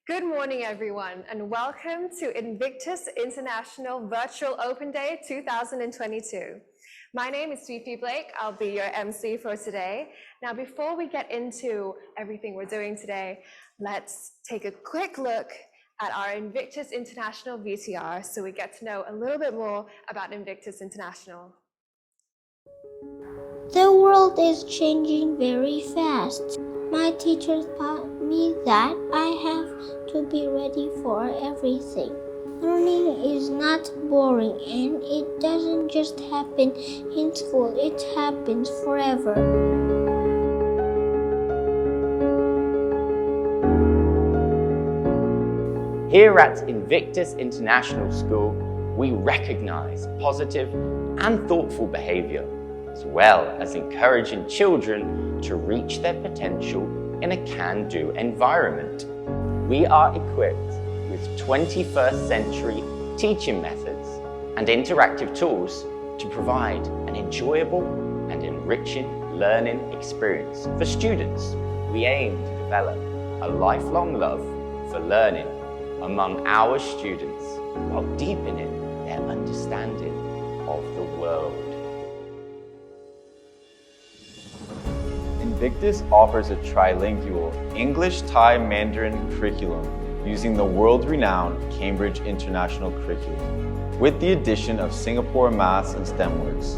Good morning, everyone, and welcome to Invictus International Virtual Open Day 2022. My name is Fifi Blake. I'll be your MC for today. Now, before we get into everything we're doing today, let's take a quick look at our Invictus International Vtr so we get to know a little bit more about Invictus International. The world is changing very fast. My teachers taught me that I have to be ready for everything. Learning is not boring and it doesn't just happen in school, it happens forever. Here at Invictus International School, we recognize positive and thoughtful behavior, as well as encouraging children to reach their potential in a can-do environment. We are equipped with 21st century teaching methods and interactive tools to provide an enjoyable and enriching learning experience for students. We aim to develop a lifelong love for learning among our students while deepening their understanding of the world. Invictus offers a trilingual English-Thai-Mandarin curriculum using the world-renowned Cambridge International Curriculum, with the addition of Singapore Maths and STEM words.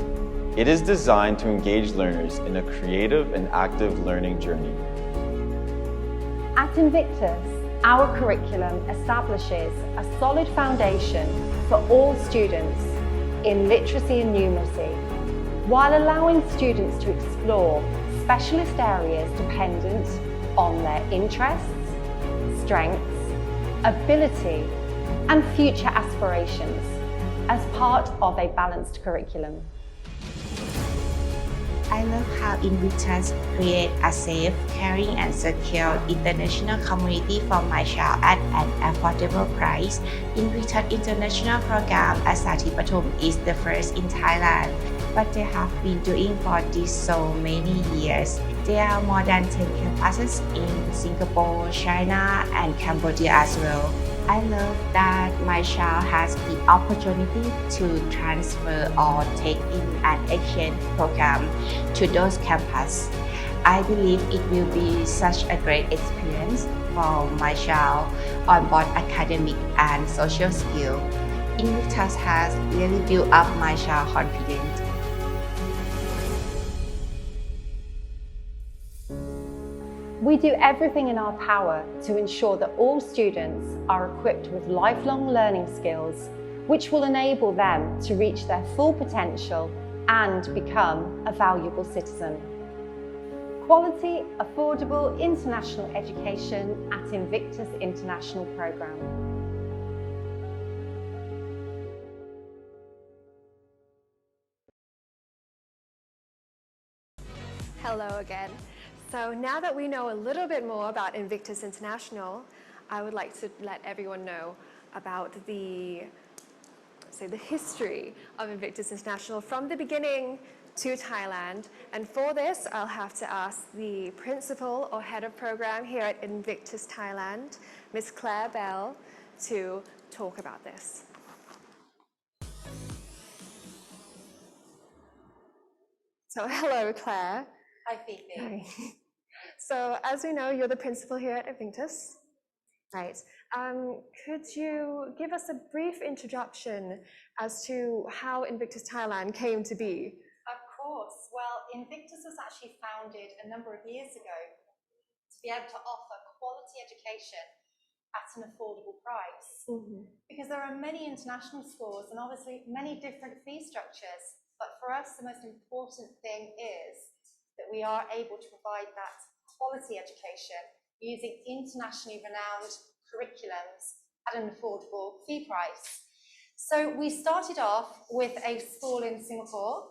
It is designed to engage learners in a creative and active learning journey. At Invictus, our curriculum establishes a solid foundation for all students in literacy and numeracy, while allowing students to explore specialist areas dependent on their interests, strengths, ability, and future aspirations as part of a balanced curriculum. I love how Invictus create a safe, caring, and secure international community for my child at an affordable price. Invictus International Program at Sathitpathum is the first in Thailand, but they have been doing for this so many years. There are more than 10 campuses in Singapore, China, and Cambodia as well. I love that my child has the opportunity to transfer or take in an exchange program to those campuses. I believe it will be such a great experience for my child on both academic and social skills. Invictus has really built up my child's confidence. We do everything in our power to ensure that all students are equipped with lifelong learning skills, which will enable them to reach their full potential and become a valuable citizen. Quality, affordable international education at Invictus International Programme. Hello again. So now that we know a little bit more about Invictus International, I would like to let everyone know about the history of Invictus International from the beginning to Thailand. And for this, I'll have to ask the principal or head of program here at Invictus Thailand, Ms. Claire Bell, to talk about this. So hello, Claire. Hi, Fifi. Hi. So as we know, you're the principal here at Invictus, right? Could you give us a brief introduction as to how Invictus Thailand came to be? Of course. Well, Invictus was actually founded a number of years ago to be able to offer quality education at an affordable price. Because there are many international schools and obviously many different fee structures. But for us, the most important thing is that we are able to provide that quality education using internationally renowned curriculums at an affordable fee price. So we started off with a school in Singapore,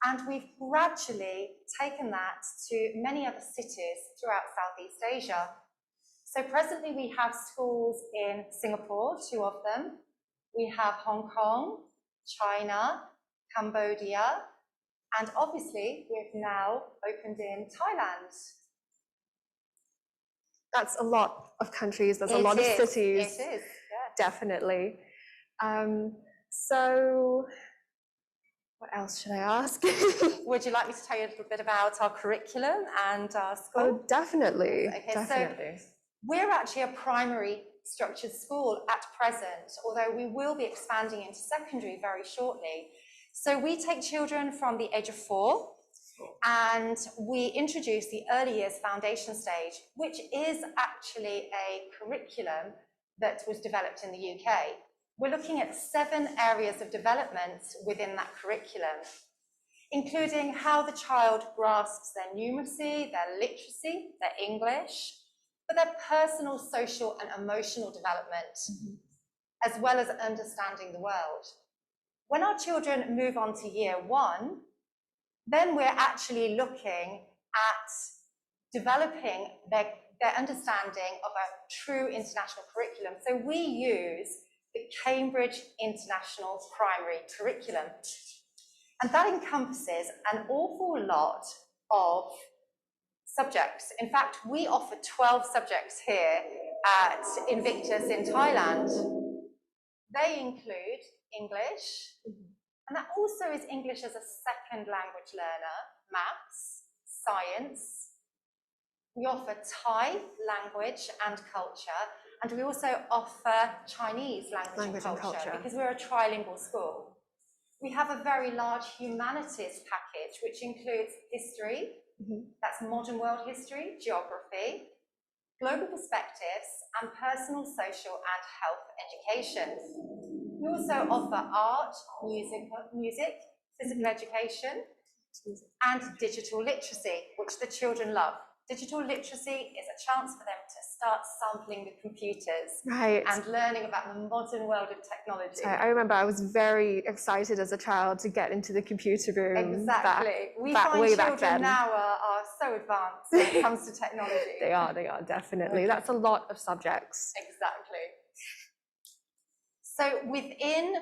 and we've gradually taken that to many other cities throughout Southeast Asia. So presently we have schools in Singapore, 2 of them. We have Hong Kong, China, Cambodia, And obviously, we've now opened in Thailand. That's a lot of countries, there's a lot of cities. It is, yeah. Definitely. So, what else should I ask? Would you like me to tell you a little bit about our curriculum and our school? Oh, definitely. Okay, definitely. so we're actually a primary structured school at present, although we will be expanding into secondary very shortly. So we take children from the age of 4 and we introduce the early years foundation stage, which is actually a curriculum that was developed in the UK. We're looking at 7 areas of development within that curriculum, including how the child grasps their numeracy, their literacy, their English, but their personal, social and emotional development, as well as understanding the world. When our children move on to year 1, then we're actually looking at developing their understanding of a true international curriculum. So we use the Cambridge International Primary Curriculum. And that encompasses an awful lot of subjects. In fact, we offer 12 subjects here at Invictus in Thailand. They include English, and that also is English as a second language learner, maths, science. We offer Thai language and culture, and we also offer Chinese language and culture because we're a trilingual school. We have a very large humanities package, which includes history, that's modern world history, geography, global perspectives, and personal, social, and health education. We also offer art, music, physical education, and digital literacy, which the children love. Digital literacy is a chance for them to start sampling the computers and learning about the modern world of technology. I remember I was very excited as a child to get into the computer room. Exactly. We find children now are so advanced when it comes to technology. They are, definitely. That's a lot of subjects. Exactly. So within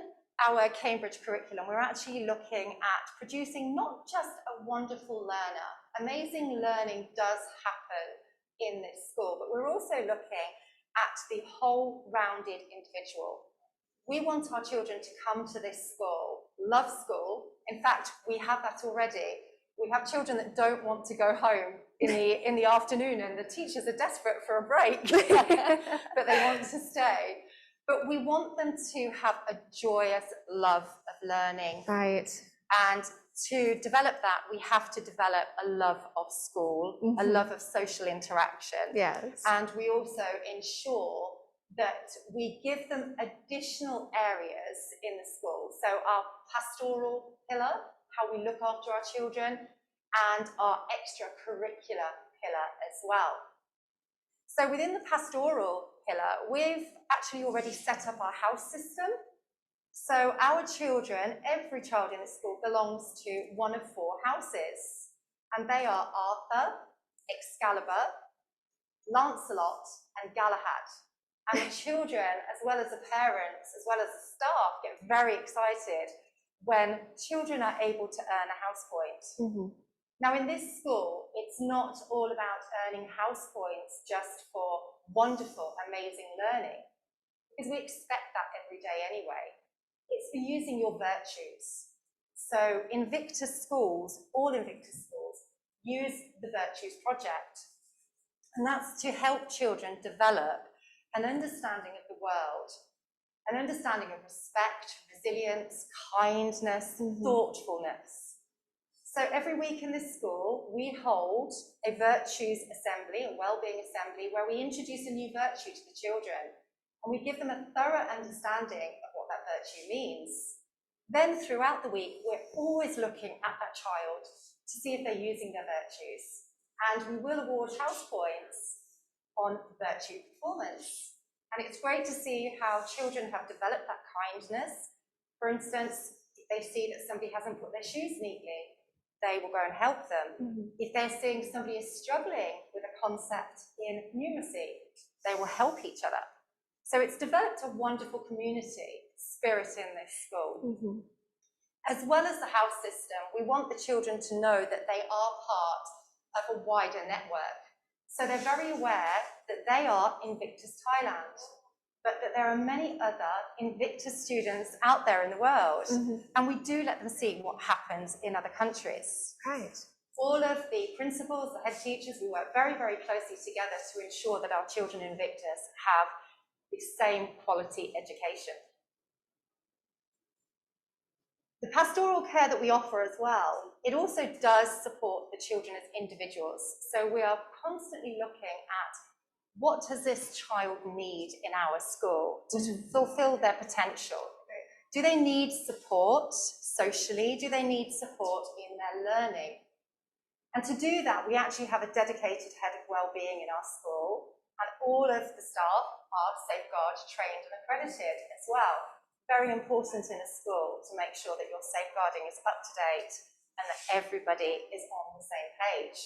our Cambridge curriculum, we're actually looking at producing not just a wonderful learner. Amazing learning does happen in this school, but we're also looking at the whole rounded individual. We want our children to come to this school, love school. In fact, we have that already. We have children that don't want to go home in the afternoon, and the teachers are desperate for a break, but they want to stay. But we want them to have a joyous love of learning. Right. And to develop that, we have to develop a love of school, a love of social interaction. Yes. And we also ensure that we give them additional areas in the school. So our pastoral pillar, how we look after our children, and our extracurricular pillar as well. So within the pastoral pillar, we've actually already set up our house system. So our children, every child in the school belongs to one of 4 houses, and they are Arthur, Excalibur, Lancelot, and Galahad. And the children, as well as the parents, as well as the staff, get very excited when children are able to earn a house point. Now, in this school, it's not all about earning house points just for wonderful, amazing learning, because we expect that every day anyway. It's for using your virtues. So Invictus schools, all Invictus schools, use the Virtues Project. And that's to help children develop an understanding of the world, an understanding of respect, resilience, kindness, thoughtfulness. So every week in this school, we hold a virtues assembly, a wellbeing assembly, where we introduce a new virtue to the children. And we give them a thorough understanding of what that virtue means. Then throughout the week, we're always looking at that child to see if they're using their virtues. And we will award house points on virtue performance. And it's great to see how children have developed that kindness. For instance, if they see that somebody hasn't put their shoes neatly, they will go and help them. If they're seeing somebody is struggling with a concept in numeracy, they will help each other. So it's developed a wonderful community spirit in this school. As well as the house system, we want the children to know that they are part of a wider network. So they're very aware that they are Invictus Thailand, but that there are many other Invictus students out there in the world. And we do let them see what happens in other countries. Right. All of the principals, the head teachers, we work very, very closely together to ensure that our children in Invictus have the same quality education. The pastoral care that we offer as well, it also does support the children as individuals. So we are constantly looking at what does this child need in our school to fulfill their potential? Do they need support socially? Do they need support in their learning? And to do that, we actually have a dedicated head of wellbeing in our school, and all of the staff are safeguard trained and accredited as well. Very important in a school to make sure that your safeguarding is up to date and that everybody is on the same page.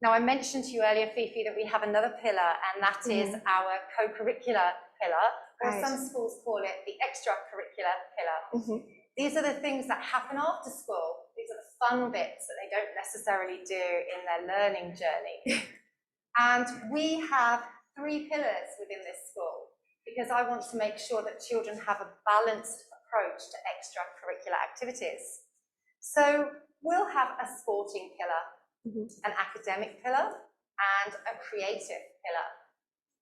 Now, I mentioned to you earlier, Fifi, that we have another pillar, and that is our co-curricular pillar, or some schools call it the extracurricular pillar. These are the things that happen after school. These are the fun bits that they don't necessarily do in their learning journey. And we have 3 pillars within this school, because I want to make sure that children have a balanced approach to extracurricular activities. So we'll have a sporting pillar, an academic pillar, and a creative pillar.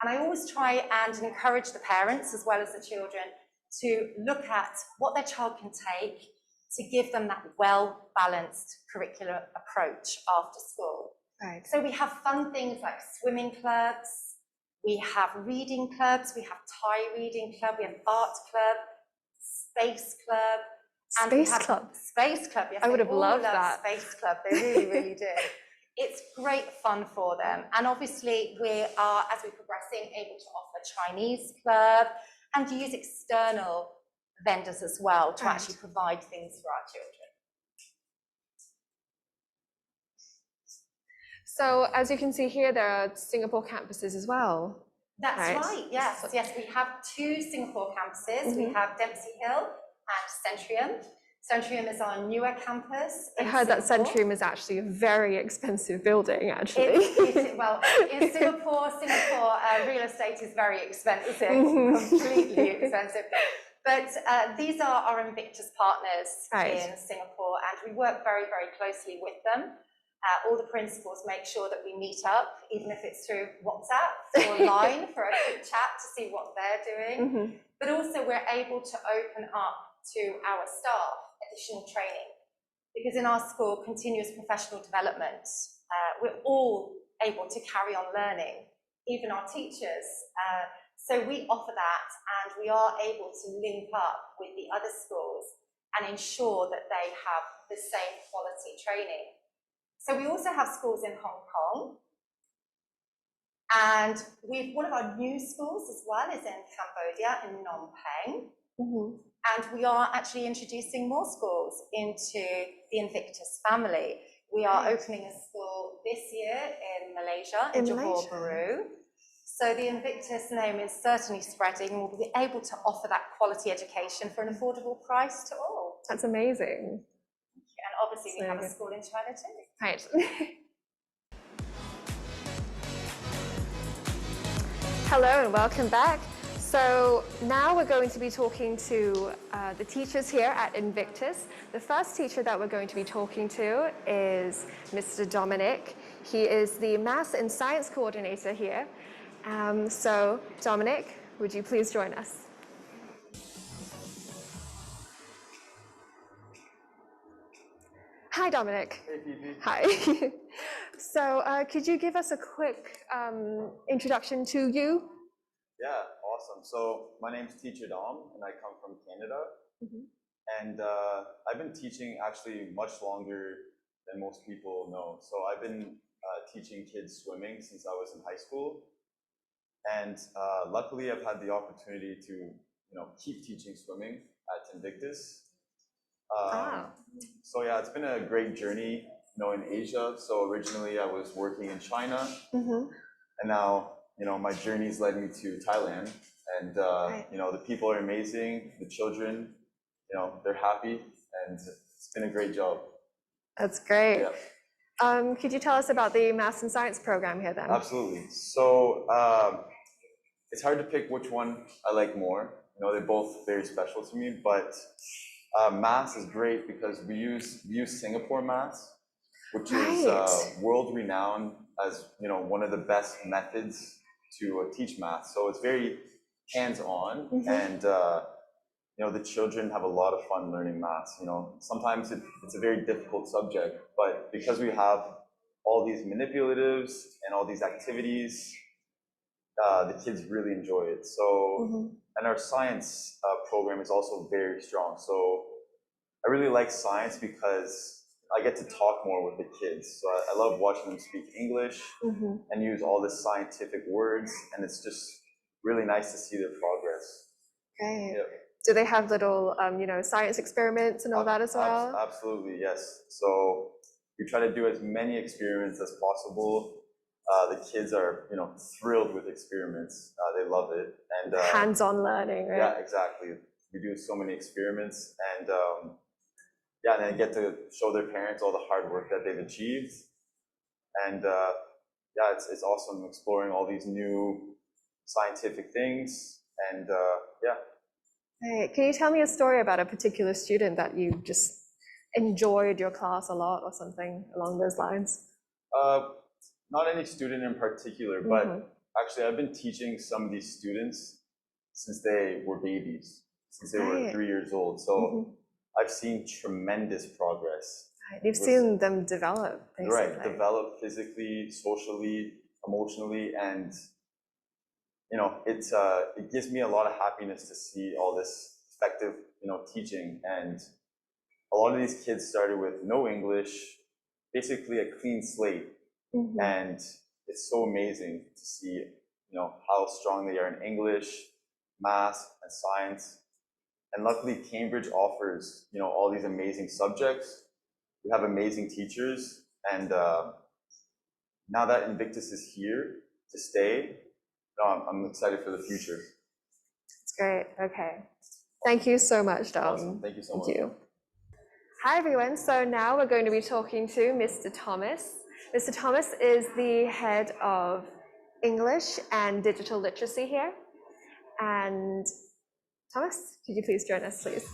And I always try and encourage the parents as well as the children to look at what their child can take to give them that well-balanced curricular approach after school. Right. So we have fun things like swimming clubs, we have reading clubs, we have Thai reading club, we have art club, space club. And Space club? Space club, yes. I would have loved that. Space club, they really, really do. It's great fun for them. And obviously we are, as we're progressing, able to offer Chinese club and to use external vendors as well to actually provide things for our children. So as you can see here, there are Singapore campuses as well. That's right, yes. Yes, we have 2 Singapore campuses. We have Dempsey Hill and Centrium. Centrium is our newer campus. I heard that Centrium is actually a very expensive building, actually. Well, in Singapore, real estate is very expensive, completely expensive. But these are our Invictus partners in Singapore, and we work very, very closely with them. All the principals make sure that we meet up, even if it's through WhatsApp or line for a quick chat to see what they're doing. But also we're able to open up to our staff additional training, because in our school, continuous professional development, we're all able to carry on learning, even our teachers. So we offer that, and we are able to link up with the other schools and ensure that they have the same quality training. So we also have schools in Hong Kong, and one of our new schools as well is in Cambodia, in Phnom Penh. And we are actually introducing more schools into the Invictus family. We are opening a school this year in Malaysia, in Johor Bahru. So the Invictus name is certainly spreading, and we'll be able to offer that quality education for an affordable price to all. That's amazing. And obviously we have a school in China too. Right. Hello and welcome back. So now we're going to be talking to the teachers here at Invictus. The first teacher that we're going to be talking to is Mr. Dominic. He is the Maths and Science Coordinator here. So Dominic, would you please join us? Hi, Dominic. Hey, Phoebe. Hi. So could you give us a quick introduction to you? Yeah, awesome. So my name's Teacher Dom, and I come from Canada. And I've been teaching actually much longer than most people know. So I've been teaching kids swimming since I was in high school. And luckily, I've had the opportunity to keep teaching swimming at Invictus. So yeah, it's been a great journey, in Asia. So originally I was working in China, and now, my journey's led me to Thailand, and the people are amazing. The children, they're happy. and it's been a great job. That's great. Yeah. Could you tell us about the Maths and Science program here then? Absolutely. So it's hard to pick which one I like more. You know, they're both very special to me, but Maths is great because we use Singapore Maths, which is world-renowned as, you know, one of the best methods to teach math. So it's very hands-on, and you know, the children have a lot of fun learning maths. You know, sometimes it's a very difficult subject, but because we have all these manipulatives and all these activities, the kids really enjoy it. So, and our science program is also very strong. So I really like science because I get to talk more with the kids. So I love watching them speak English and use all the scientific words, and it's just really nice to see their progress. Great. Yeah. Do they have little, you know, science experiments and all that as well? Absolutely, yes. So we try to do as many experiments as possible. The kids are, you know, thrilled with experiments. They love it. And hands-on learning, right? Yeah, exactly. We do so many experiments, and yeah, and they get to show their parents all the hard work that they've achieved. And yeah, it's awesome exploring all these new scientific things. And yeah. Hey, can you tell me a story about a particular student that you just enjoyed your class a lot or something along those lines? Not any student in particular, but actually I've been teaching some of these students since they were babies, since they were 3 years old. So I've seen tremendous progress. You've seen them develop, basically. Right, develop physically, socially, emotionally, and you know, it gives me a lot of happiness to see all this effective, you know, teaching. And a lot of these kids started with no English, basically a clean slate. And it's so amazing to see, you know, how strong they are in English, math, and science. And luckily, Cambridge offers, you know, all these amazing subjects. We have amazing teachers, and now that Invictus is here to stay, I'm excited for the future. That's great. Okay. Thank you so much, Dom. Awesome. Thank you so much. Thank you. Hi, everyone. So now we're going to be talking to Mr. Thomas. Mr. Thomas is the head of English and digital literacy here. And Thomas, could you please join us, please?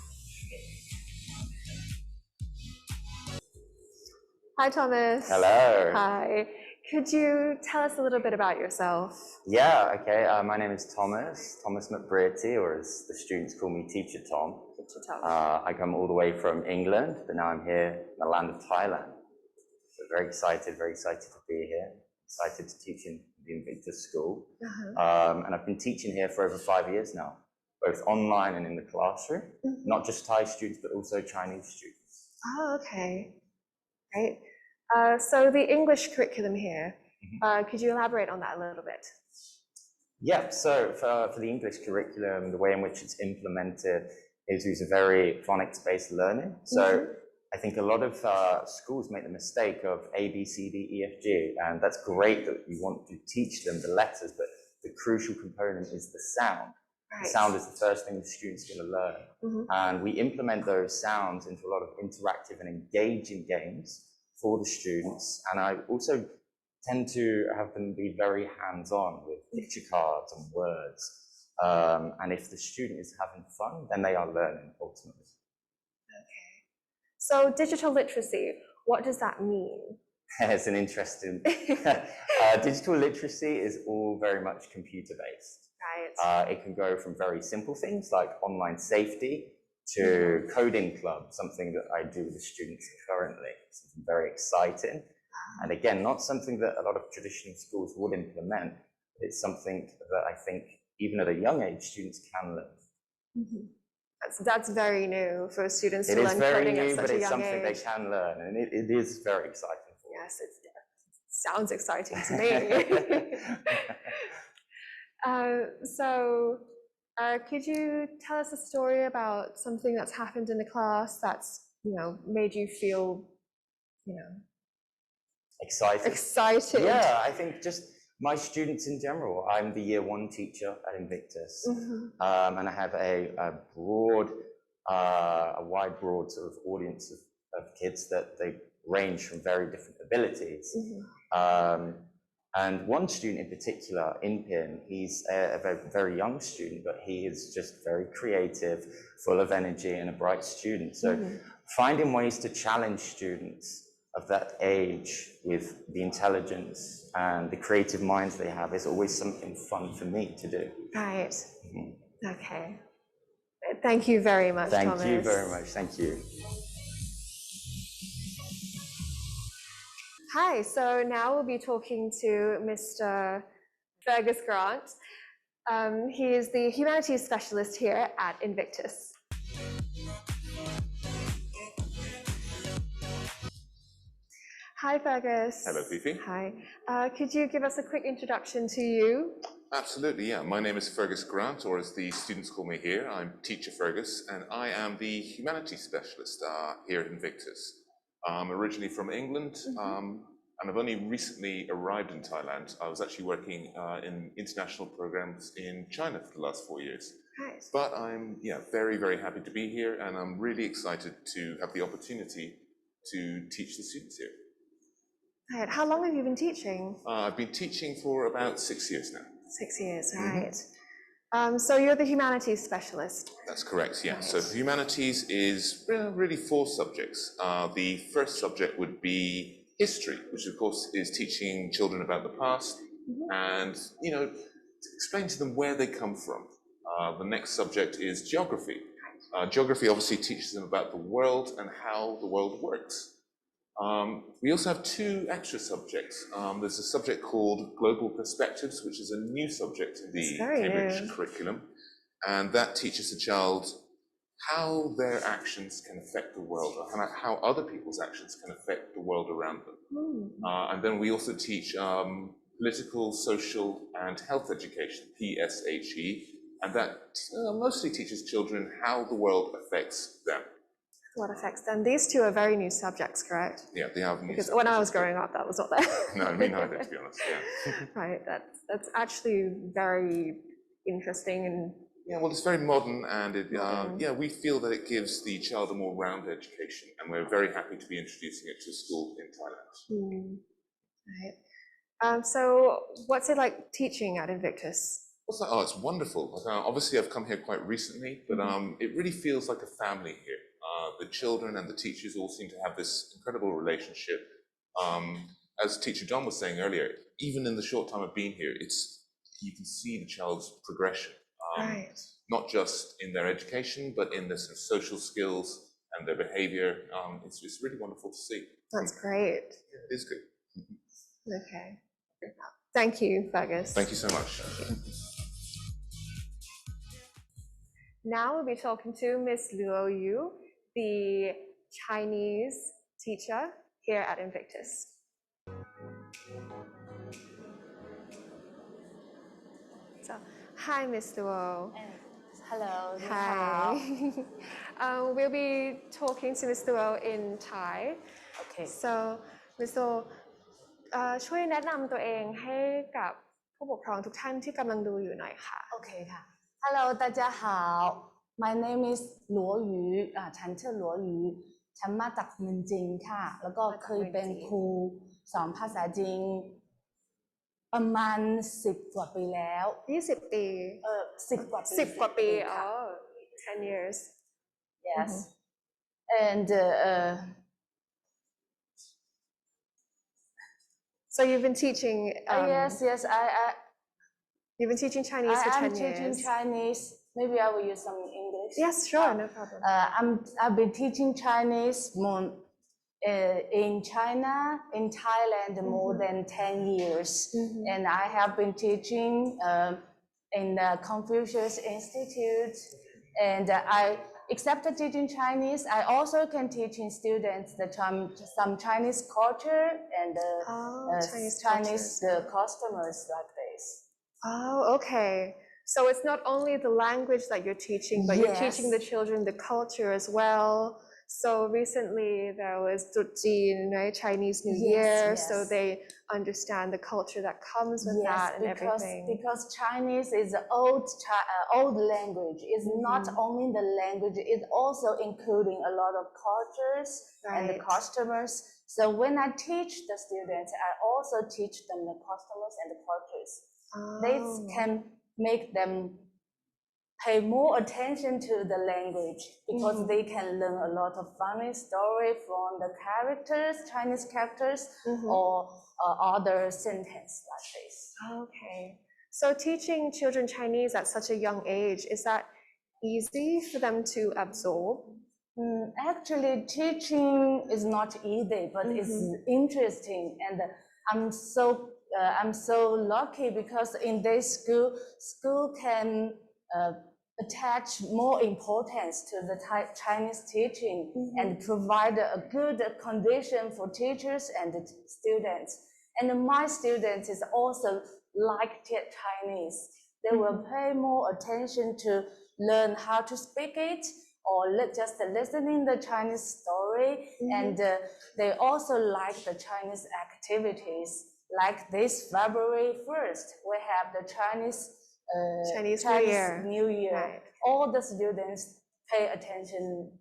Hi, Thomas. Hello. Hi. Could you tell us a little bit about yourself? Yeah, okay. My name is Thomas McBrearty, or as the students call me, Teacher Tom. Teacher Tom. I come all the way from England, but now I'm here in the land of Thailand. So very excited to be here. Excited to teach in the Invictus school. And I've been teaching here for over 5 years now, both online and in the classroom. Not just Thai students, but also Chinese students. Oh, okay. Great. So the English curriculum here, could you elaborate on that a little bit? Yeah, so for the English curriculum, the way in which it's implemented is use a very phonics-based learning. So I think a lot of schools make the mistake of A, B, C, D, E, F, G, and that's great that you want to teach them the letters, but the crucial component is the sound. The sound is the first thing the student's going to learn. And we implement those sounds into a lot of interactive and engaging games for the students. And I also tend to have them be very hands-on with picture cards and words. And if the student is having fun, then they are learning ultimately. Okay. So digital literacy, what does that mean? It's an interesting... digital literacy is all very much computer-based. Right. It can go from very simple things like online safety to coding club, something that I do with the students currently. Something very exciting. And again, not something that a lot of traditional schools would implement. It's something that I think even at a young age, students can learn. That's very new for students to learn coding at such a young age. It is very new, but it's something they can learn, and it is very exciting for them. Yes, it sounds exciting to me. So could you tell us a story about something that's happened in the class that's, you know, made you feel, you know, excited? Yeah, I think just my students in general. I'm the year 1 teacher at Invictus, and I have a broad a wide broad sort of audience of kids that they range from very different abilities. And one student in particular, Inpin, he's a very, very young student, but he is just very creative, full of energy and a bright student. So finding ways to challenge students of that age with the intelligence and the creative minds they have is always something fun for me to do. Right. Okay. Thank you very much, Thomas. Thank you very much. Thank you. Hi, so now we'll be talking to Mr. Fergus Grant. He is the Humanities Specialist here at Invictus. Hi, Fergus. Hello, Fifi. Hi. Could you give us a quick introduction to you? Absolutely, yeah. My name is Fergus Grant, or as the students call me here, I'm Teacher Fergus, and I am the Humanities Specialist here at Invictus. I'm originally from England, and I've only recently arrived in Thailand. I was actually working in international programs in China for the last 4 years. Nice. But I'm very, very happy to be here, and I'm really excited to have the opportunity to teach the students here. Right. How long have you been teaching? I've been teaching for about 6 years now. 6 years, right. So you're the Humanities Specialist. That's correct, yeah. Right. So humanities is really 4 subjects. The first subject would be history, which of course is teaching children about the past and, explain to them where they come from. The next subject is geography. Geography obviously teaches them about the world and how the world works. We also have 2 extra subjects. There's a subject called Global Perspectives, which is a new subject in the Cambridge curriculum, and that teaches the child how their actions can affect the world, or how other people's actions can affect the world around them. And then we also teach political, social, and health education, PSHE, and that mostly teaches children how the world affects them. What affects them? These 2 are very new subjects, correct? Yeah, they are. Because when I was growing up, that was not there. No, me neither, to be honest. Yeah. Right. That's actually very interesting and. Yeah, well, it's very modern, and we feel that it gives the child a more rounded education, and we're very happy to be introducing it to school in Thailand. Right. So, what's it like teaching at Invictus? It's wonderful. Obviously, I've come here quite recently, but it really feels like a family here. The children and the teachers all seem to have this incredible relationship. As Teacher John was saying earlier, even in the short time I've been here, you can see the child's progression. Right. Not just in their education, but in their sort of social skills and their behavior. It's really wonderful to see. That's great. It is good. Okay. Thank you, Fergus. Thank you so much. Now we'll be talking to Miss Luo Yu, the Chinese teacher here at Invictus. So, hi, Miss Luo. Hello. Hi. We'll be talking to Miss Luo in Thai. Okay. So, Miss Luo, ช่วยแนะนำตัวเองให้กับผู้ปกครองทุกท่านที่กำลังดูอยู่หน่อยค่ะ Okay ค่ะ Hello 大家好 My name is หลัวหยูฉันชื่อหลัวหยูฉันมาจากเมืองจีนค่ะแล้วก็เคยเป็นครูสอนภาษาจีนประมาณ10 กว่าปีแล้ว20 ปี10 กว่าปี10 กว่าปี 10 years Yes and So you've been teaching yes you've been teaching Chinese for 10 years. I'm teaching Chinese. Maybe I will use some English. Yes, sure, no problem. I've been teaching Chinese more in China, in Thailand more than 10 years. And I have been teaching in the Confucius Institute. And except teaching Chinese, I also can teach in students some Chinese culture and Chinese customers like this. Oh, okay. So it's not only the language that you're teaching, but you're teaching the children the culture as well, So recently there was Dutjin, right? Chinese New Yes, Year. yes. So they understand the culture that comes with that and everything. Because Chinese is an old language. It's not only the language, it's also including a lot of cultures and the Right. customers. So when I teach the students, I also teach them the customers and the cultures. This can make them pay more attention to the language because they can learn a lot of funny story from the characters, Chinese characters, or other sentence like this. Okay. So teaching children Chinese at such a young age, is that easy for them to absorb? Actually, teaching is not easy, but it's interesting, and I'm so lucky because in this school can attach more importance to the Chinese teaching and provide a good condition for teachers and the students. And my students is also like Chinese. They will pay more attention to learn how to speak it or just listening the Chinese story. And they also like the Chinese activities. Like this February 1st, we have the Chinese New Year. Right. All the students pay attention,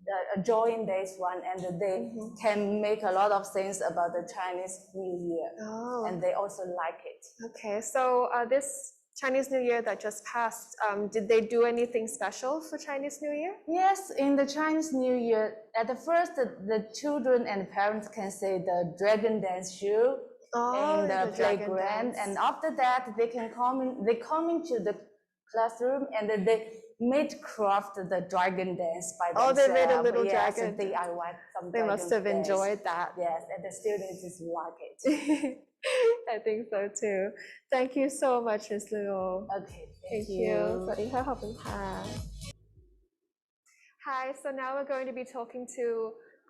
join this one, and they can make a lot of things about the Chinese New Year. And they also like it. Okay, so this Chinese New Year that just passed, did they do anything special for Chinese New Year? Yes, in the Chinese New Year, at the first, the children and parents can see the dragon dance show in the playground, and after that, they come into the classroom and they made craft the dragon dance by themselves. Oh, they made a little dragon. DIY some They must have enjoyed that. Yes, and the students just like it. I think so too. Thank you so much, Ms. Luo. Okay, Thank you. สวัสดีค่ะ ขอบคุณค่ะ Hi, so now we're going to be talking to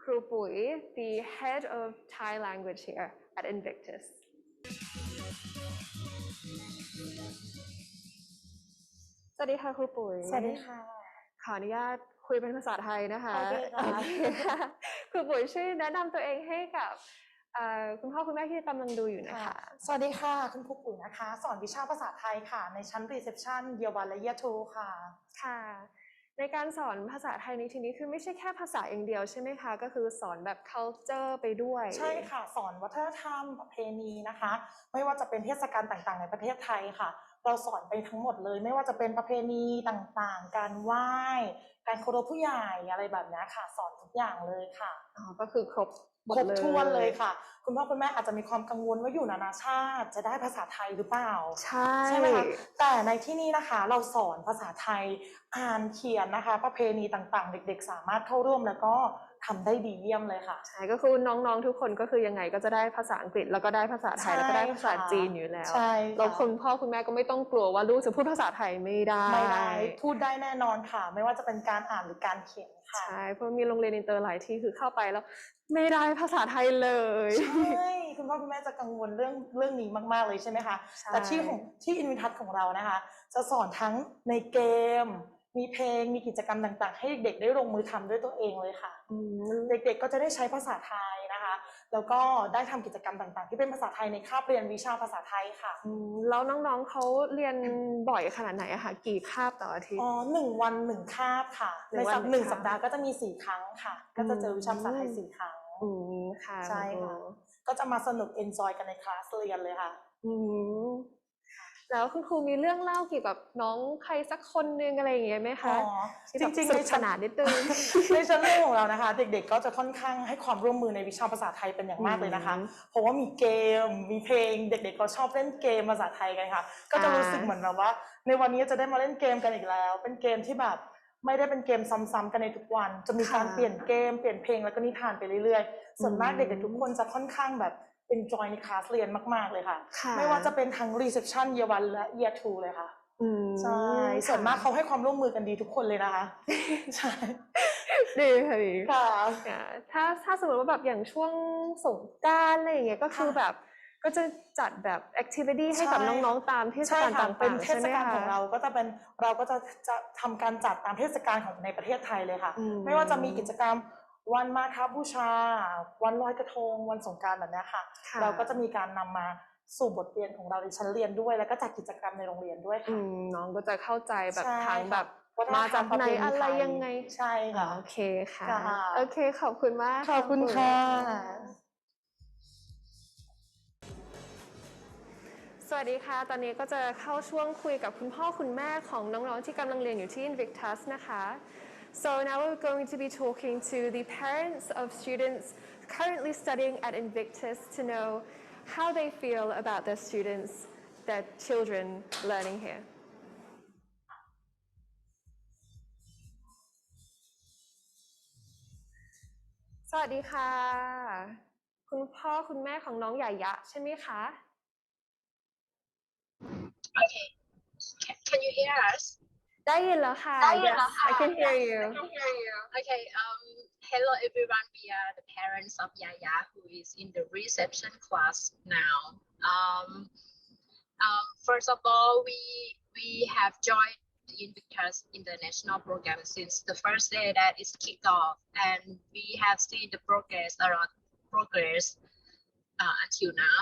Kru Pui, the head of Thai language here at Invictus. สวัสดีค่ะ ครูปุ๋ย สวัสดีค่ะ ขออนุญาตคุยเป็นภาษาไทยนะคะ โอเคค่ะ โอเคค่ะครูปุ๋ยช่วยแนะนำตัวเองให้กับคุณพ่อคุณแม่ที่กำลังดูอยู่นะคะ สวัสดีค่ะคุณครูปุ๋ยนะคะสอนวิชาภาษาไทยค่ะในชั้น Reception Year 1 และ Year 2 ค่ะ ค่ะในการสอนภาษาไทยในที่นี้คือไม่ใช่แค่ภาษาอย่างเดียวใช่ไหมคะก็คือสอนแบบ culture ไปด้วย ใช่ค่ะสอนวัฒนธรรมประเพณีนะคะไม่ว่าจะเป็นเทศกาลต่างๆในประเทศไทยค่ะเราสอนไปทั้งหมดเลยไม่ว่าจะเป็นประเพณีต่างๆการไหว้การเคารพผู้ใหญ่อะไรแบบนี้ค่ะสอนทุกอย่างเลยค่ะก็คือครบถ้วนเลยค่ะคุณพ่อคุณแม่อาจจะมีความกังวลว่าอยู่นานาชาติจะได้ภาษาไทยหรือเปล่าใช่ไหมคะแต่ในที่นี้นะคะเราสอนภาษาไทยอ่านเขียนนะคะประเพณีต่างๆเด็กๆสามารถเข้าร่วมแล้วก็ทำได้ดีเยี่ยมเลยค่ะใช่ก็คือน้องๆทุกคนก็คือยังไงก็จะได้ภาษาอังกฤษแล้วก็ได้ภาษาไทยแล้วก็ได้ภาษาจีนอยู่แล้วแล้วคุณพ่อคุณแม่ก็ไม่ต้องกลัวว่าลูกจะพูดภาษาไทยไม่ได้พูดได้แน่นอนค่ะไม่ว่าจะเป็นการอ่านหรือการเขียนค่ะใช่เพราะมีโรงเรียนอินเตอร์หลายที่คือเข้าไปแล้วไม่ได้ภาษาไทยเลยใช่คุณพ่อคุณแม่จะกังวลเรื่องนี้มากๆเลยใช่ไหมคะแต่ที่อินวิทัศน์ของเรานะคะจะสอนทั้งในเกมมีเพลงมีกิจกรรมต่างๆให้เด็กๆได้ลงมือทำด้วยตัวเองเลยค่ะเด็กๆก็จะได้ใช้ภาษาไทยนะคะแล้วก็ได้ทำกิจกรรมต่างๆที่เป็นภาษาไทยในคาบเรียนวิชาภาษาไทยค่ะแล้วน้องๆเขาเรียนบ่อยขนาดไหนอะคะกี่คาบต่ออาทิตย์1 วัน 1 คาบค่ะใน1 สัปดาห์ก็จะมี4 ครั้งค่ะก็จะเจอวิชาภาษาไทย4 ครั้งค่ะใช่ค่ะก็จะมาสนุก enjoy กันในคลาสเรียนเลยค่ะแล้วคุณครูมีเรื่องเล่าเกี่ยวกับน้องใครสักคนนึงอะไรอย่างเงี้ยไหมคะจริงๆในขนาดนิดนึงในชั้นเรียนของเรานะคะเด็กๆก็จะค่อนข้างให้ความร่วมมือในวิชาภาษาไทยเป็นอย่างมากเลยนะคะเพราะว่ามีเกมมีเพลงเด็กๆก็ชอบเล่นเกมภาษาไทยกันค่ะก็จะรู้สึกเหมือนแบบว่าในวันนี้จะได้มาเล่นเกมกันอีกแล้วเป็นเกมที่แบบไม่ได้เป็นเกมซ้ำๆกันในทุกวันจะมีการเปลี่ยนเกมเปลี่ยนเพลงแล้วก็นิทานไปเรื่อยๆส่วนมากเด็กๆทุกคนจะค่อนข้างแบบenjoy ในคลาสเรียนมากๆเลยค่ะไม่ว่าจะเป็นทั้ง Reception Year 1 และ Year 2 เลยค่ะใช่ส่วนมากเขาให้ความร่วมมือกันดีทุกคนเลยนะคะใช่ดีค่ะดีค่ะถ้าสมมติว่าแบบอย่างช่วงสงกรานต์อะไรอย่างเงี้ยก็คือแบบก็จะจัดแบบ activity ให้กับน้องๆตามเทศกาลต่างๆเป็นเทศกาลของเราก็จะทำการจัดตามเทศกาลของในประเทศไทยเลยค่ะไม่ว่าจะมีกิจกรรม วันมาฆบูชาวันลอยกระทงวันสงกรานต์แบบนี้ค่ะเราก็จะมีการนำมาสู่บทเรียนของเราในชั้นเรียนด้วยแล้วก็จัดกิจกรรมในโรงเรียนด้วยค่ะน้องก็จะเข้าใจแบบทางแบบ มา มาจากไหนอะไรยังไง ใช่ค่ะ โอเคค่ะโอเคขอบคุณมาก ขอบคุณค่ะ สวัสดีค่ะตอนนี้ก็จะเข้าช่วงคุยกับคุณพ่อคุณแม่ของน้องๆที่กำลังเรียนอยู่ที่ Invictus นะคะ So now we're going to be talking to the parents of students currently studying at Invictus to know how they feel about their students, their children learning here. สวัสดีค่ะคุณพ่อคุณแม่ของน้องหยายะใช่ไหมคะ Okay. Can you hear us? ได้ยินแล้วค่ะ Yes, I can hear you. Okay. Hello everyone. We are the parents of Yaya who is in the reception class now. First of all, we have joined the Invictus International program since the first day that is kicked off, and we have seen the progress until now.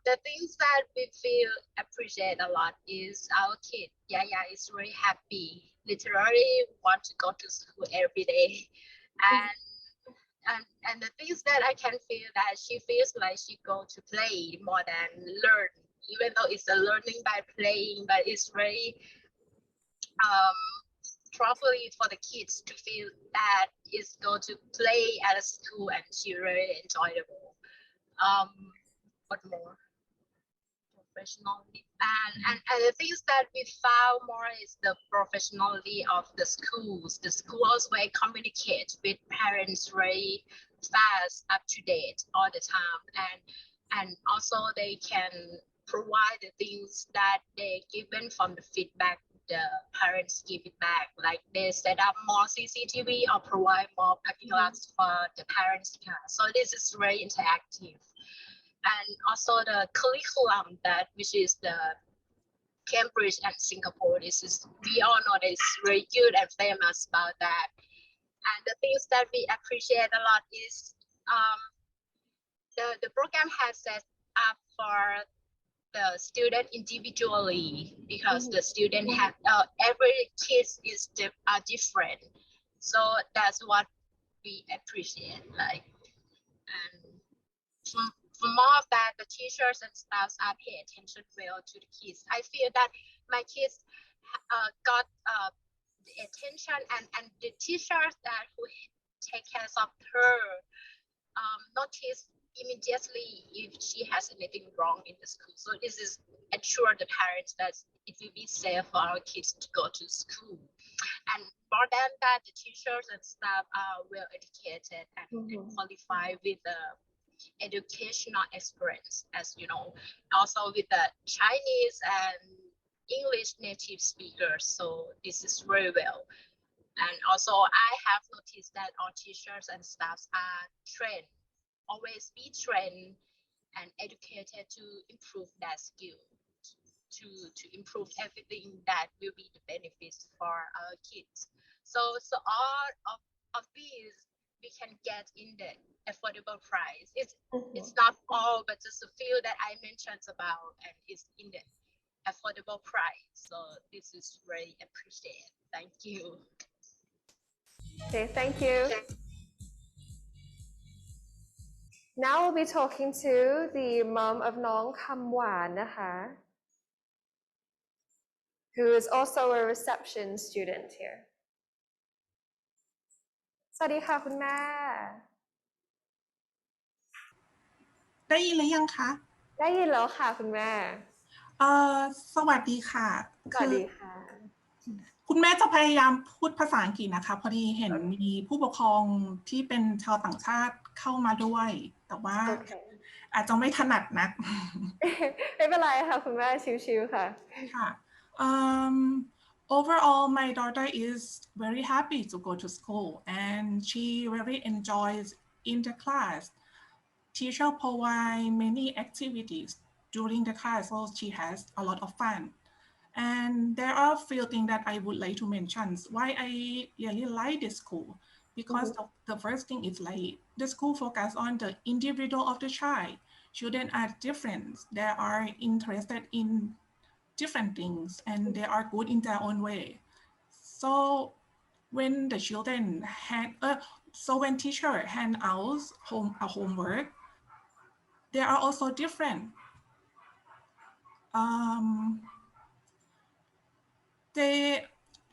The things that we feel appreciate a lot is our kid. Yaya is very happy. Literally want to go to school every day, and the things that I can feel that she feels like she go to play more than learn. Even though it's a learning by playing, but it's very troubling for the kids to feel that it's go to play at a school and she really enjoyable. What more? Professionality and the things that we found more is the professionality of the schools. The schools will communicate with parents very fast, up to date all the time, and also they can provide the things that they given from the feedback the parents give it back, like they set up more CCTV or provide more parking lots for the parents class. So this is very interactive. And also the curriculum that which is the Cambridge and Singapore, we all know that it's very good and famous about that. And the things that we appreciate a lot is the program has set up for the student individually because the student have every kid is different. So that's what we appreciate, like, and for more of that, the teachers and staffs are paying attention well to the kids. I feel that my kids got the attention and the teachers that who take care of her notice immediately if she has anything wrong in the school. So this is assure the parents that it will be safe for our kids to go to school. And more than that, the teachers and staff are well educated and qualified with the educational experience, as you know, also with the Chinese and English native speakers. So this is very well. And also I have noticed that our teachers and staffs are trained, always be trained and educated to improve that skill, to improve everything that will be the benefits for our kids. So all of these we can get in the affordable price. It's not all, but just a few that I mentioned about, and it's in the affordable price. So this is very appreciated. Thank you. Okay, thank you. Now we'll be talking to the mom of น้องคำหวานนะคะ who is also a reception student here. สวัสดีค่ะคุณแม่ได้ยินหรือยังคะได้ยินแล้วค่ะคุณแม่สวัสดีค่ะสวัสดีค่ะคุณแม่จะพยายามพูดภาษาอังกฤษนะคะพอดีเห็นมีผู้ปกครองที่เป็นชาวต่างชาติเข้ามาด้วยแต่ว่าอาจจะไม่ถนัดนักไม่เป็นไรค่ะคุณแม่ชิวๆค่ะค่ะOverall, my daughter is very happy to go to school and she very enjoys in the class. Teacher provide many activities during the class, so she has a lot of fun. And there are a few things that I would like to mention why I really like this school because the first thing is like the school focus on the individual of the child. Children are different. They are interested in different things and they are good in their own way. So when the children when teacher hand out homework, they are also different.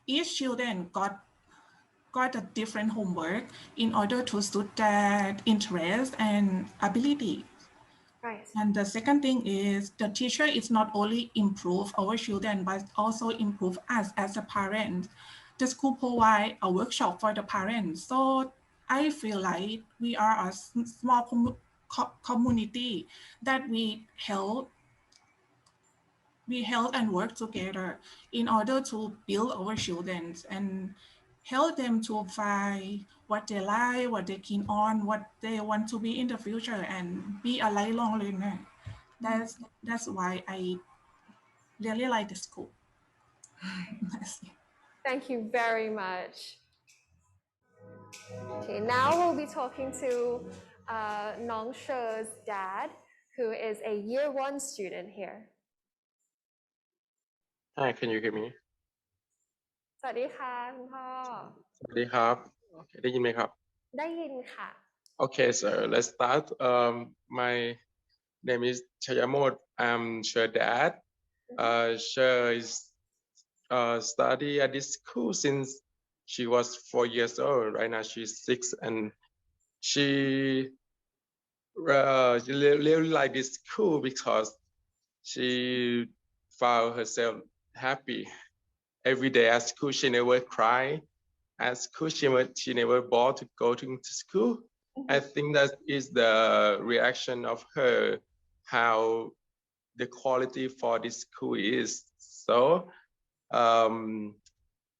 Each children got a different homework in order to suit their interest and ability. Right. And the second thing is the teacher is not only improve our children, but also improve us as a parent. The school provide a workshop for the parents. So I feel like we are a small community that we help and work together in order to build our children and help them to find what they like, what they're keen on, what they want to be in the future, and be a lifelong learner. That's why I really like the school. Thank you very much. Okay, now we'll be talking to Nong She's dad, who is a year 1 student here. Hi, can you hear me? สวัสดีค่ะคุณพ่อ สวัสดีครับ Okay, ได้ยินไหมครับ ได้ยินค่ะ Okay, so let's start. My name is Chayamot. I'm Sher dad. Sher is study at this school since she was 4 years old. Right now she's 6, and she really like this school because she found herself happy. Every day at school, she never cry. At school, she never bored to go to school. I think that is the reaction of her, how the quality for this school is. So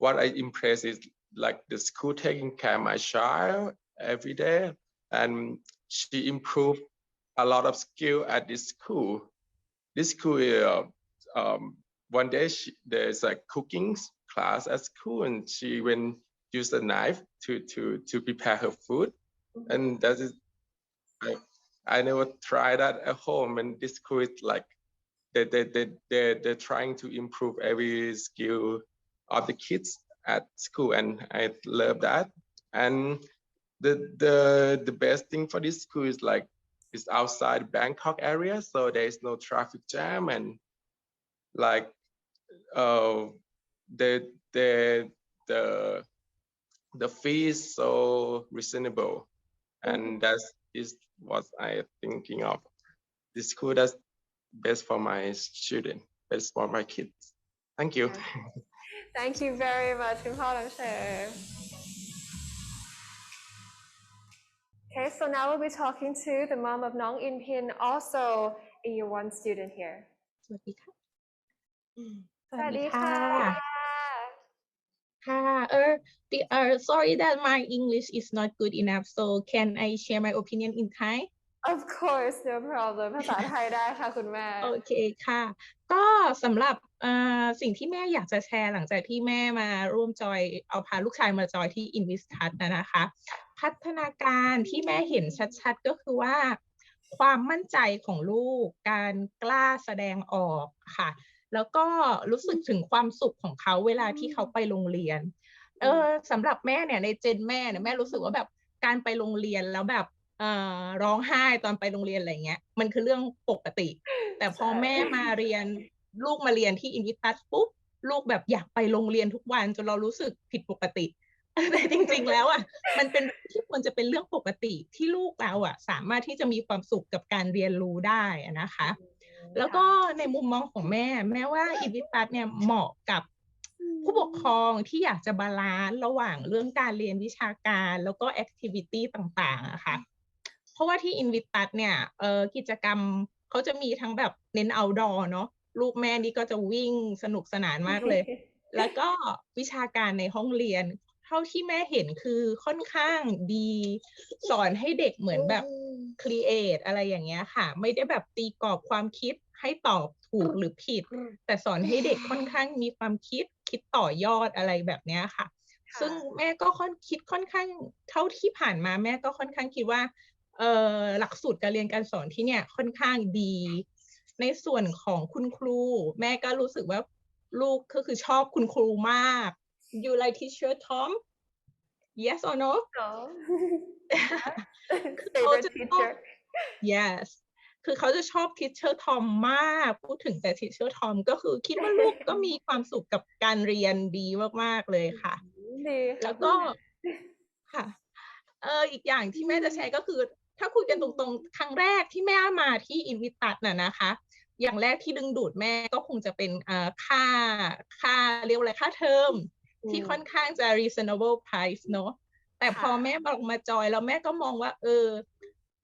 what I impressed is like the school taking care of my child every day, and she improved a lot of skill at this school. This school, one day there's a cooking class at school, and she went use a knife to prepare her food, and that is I never tried that at home. And this school is like they're trying to improve every skill of the kids at school, and I love that. And the best thing for this school is like it's outside Bangkok area, so there is no traffic jam, and like the fee is so reasonable, and that is what I thinking of. This school that's best for my student, best for my kids. Thank you. Thank you very much,คุณพ่อน้องเชอ Okay, so now we'll be talking to the mom of Nong In Pin, also a year 1 student here. สวัสดีค่ะ สวัสดีค่ะ Sorry that my English is not good enough, so can I share my opinion in Thai? Of course, no problem. ภาษาไทยได้ค่ะคุณแม่ โอเคค่ะก็สำหรับสิ่งที่แม่อยากจะแชร์หลังจากที่แม่มาร่วมจอยเอาพาลูกชายมาจอยที่ Invictus นะคะพัฒนาการที่แม่เห็นชัดๆก็คือว่าความมั่นใจของลูกการกล้าแสดงออกค่ะแล้วก็รู้สึกถึงความสุขของเขาเวลาที่เขาไปโรงเรียนสำหรับแม่เนี่ยในเจนแม่เนี่ยแม่รู้สึกว่าแบบการไปโรงเรียนแล้วแบบร้องไห้ตอนไปโรงเรียนอะไรเงี้ยมันคือเรื่องปกติแต่พอแม่มาเรียนลูกมาเรียนที่ Invictus ปุ๊บลูกแบบอยากไปโรงเรียนทุกวันจนเรารู้สึกผิดปกติแต่จริงๆแล้วอ่ะมันเป็นที่ควรจะเป็นเรื่องปกติที่ลูกเราอ่ะสามารถที่จะมีความสุขกับการเรียนรู้ได้นะคะแล้วก็ในมุมมองของแม่ว่า Invictus เนี่ยเหมาะกับผู้ปกครองที่อยากจะบาลานซ์ระหว่างเรื่องการเรียนวิชาการแล้วก็แอคทิวิตี้ต่างๆอะค่ะเพราะว่าที่ Invictus เนี่ยกิจกรรมเขาจะมีทั้งแบบเน้น outdoor เนาะลูกแม่นี่ก็จะวิ่งสนุกสนานมากเลย แล้วก็วิชาการในห้องเรียนเท่าที่แม่เห็นคือค่อนข้างดีสอนให้เด็กเหมือนแบบครีเอทอะไรอย่างเงี้ยค่ะไม่ได้แบบตีกรอบความคิดให้ตอบถูกหรือผิดแต่สอนให้เด็กค่อนข้างมีความคิดต่อยอดอะไรแบบเนี้ยค่ะ ซึ่งแม่ก็คิดค่อนข้างเท่าที่ผ่านมาแม่ก็ค่อนข้างคิดว่าหลักสูตรการเรียนการสอนที่เนี่ยค่อนข้างดีในส่วนของคุณครูแม่ก็รู้สึกว่าลูกก็คือชอบคุณครูมาก You like teacher Tom Yes or no Favorite teacher Yes คือเขาจะชอบ teacher Tom มากพูดถึงแต่ teacher Tom ก็คือคิดว่าลูกก็มีความสุขกับการเรียนดีมากๆเลยค่ะแล้วก็ค่ะอีกอย่างที่แม่จะแชร์ก็คือถ้าคุยกันตรงๆครั้งแรกที่แม่มาที่ Invictus นะคะอย่างแรกที่ดึงดูดแม่ก็คงจะเป็นค่าเรียกอะไรค่าเทอมที่ค่อนข้างจะ reasonable price เนอะแต่พอแม่ลงมาจอยแล้วแม่ก็มองว่า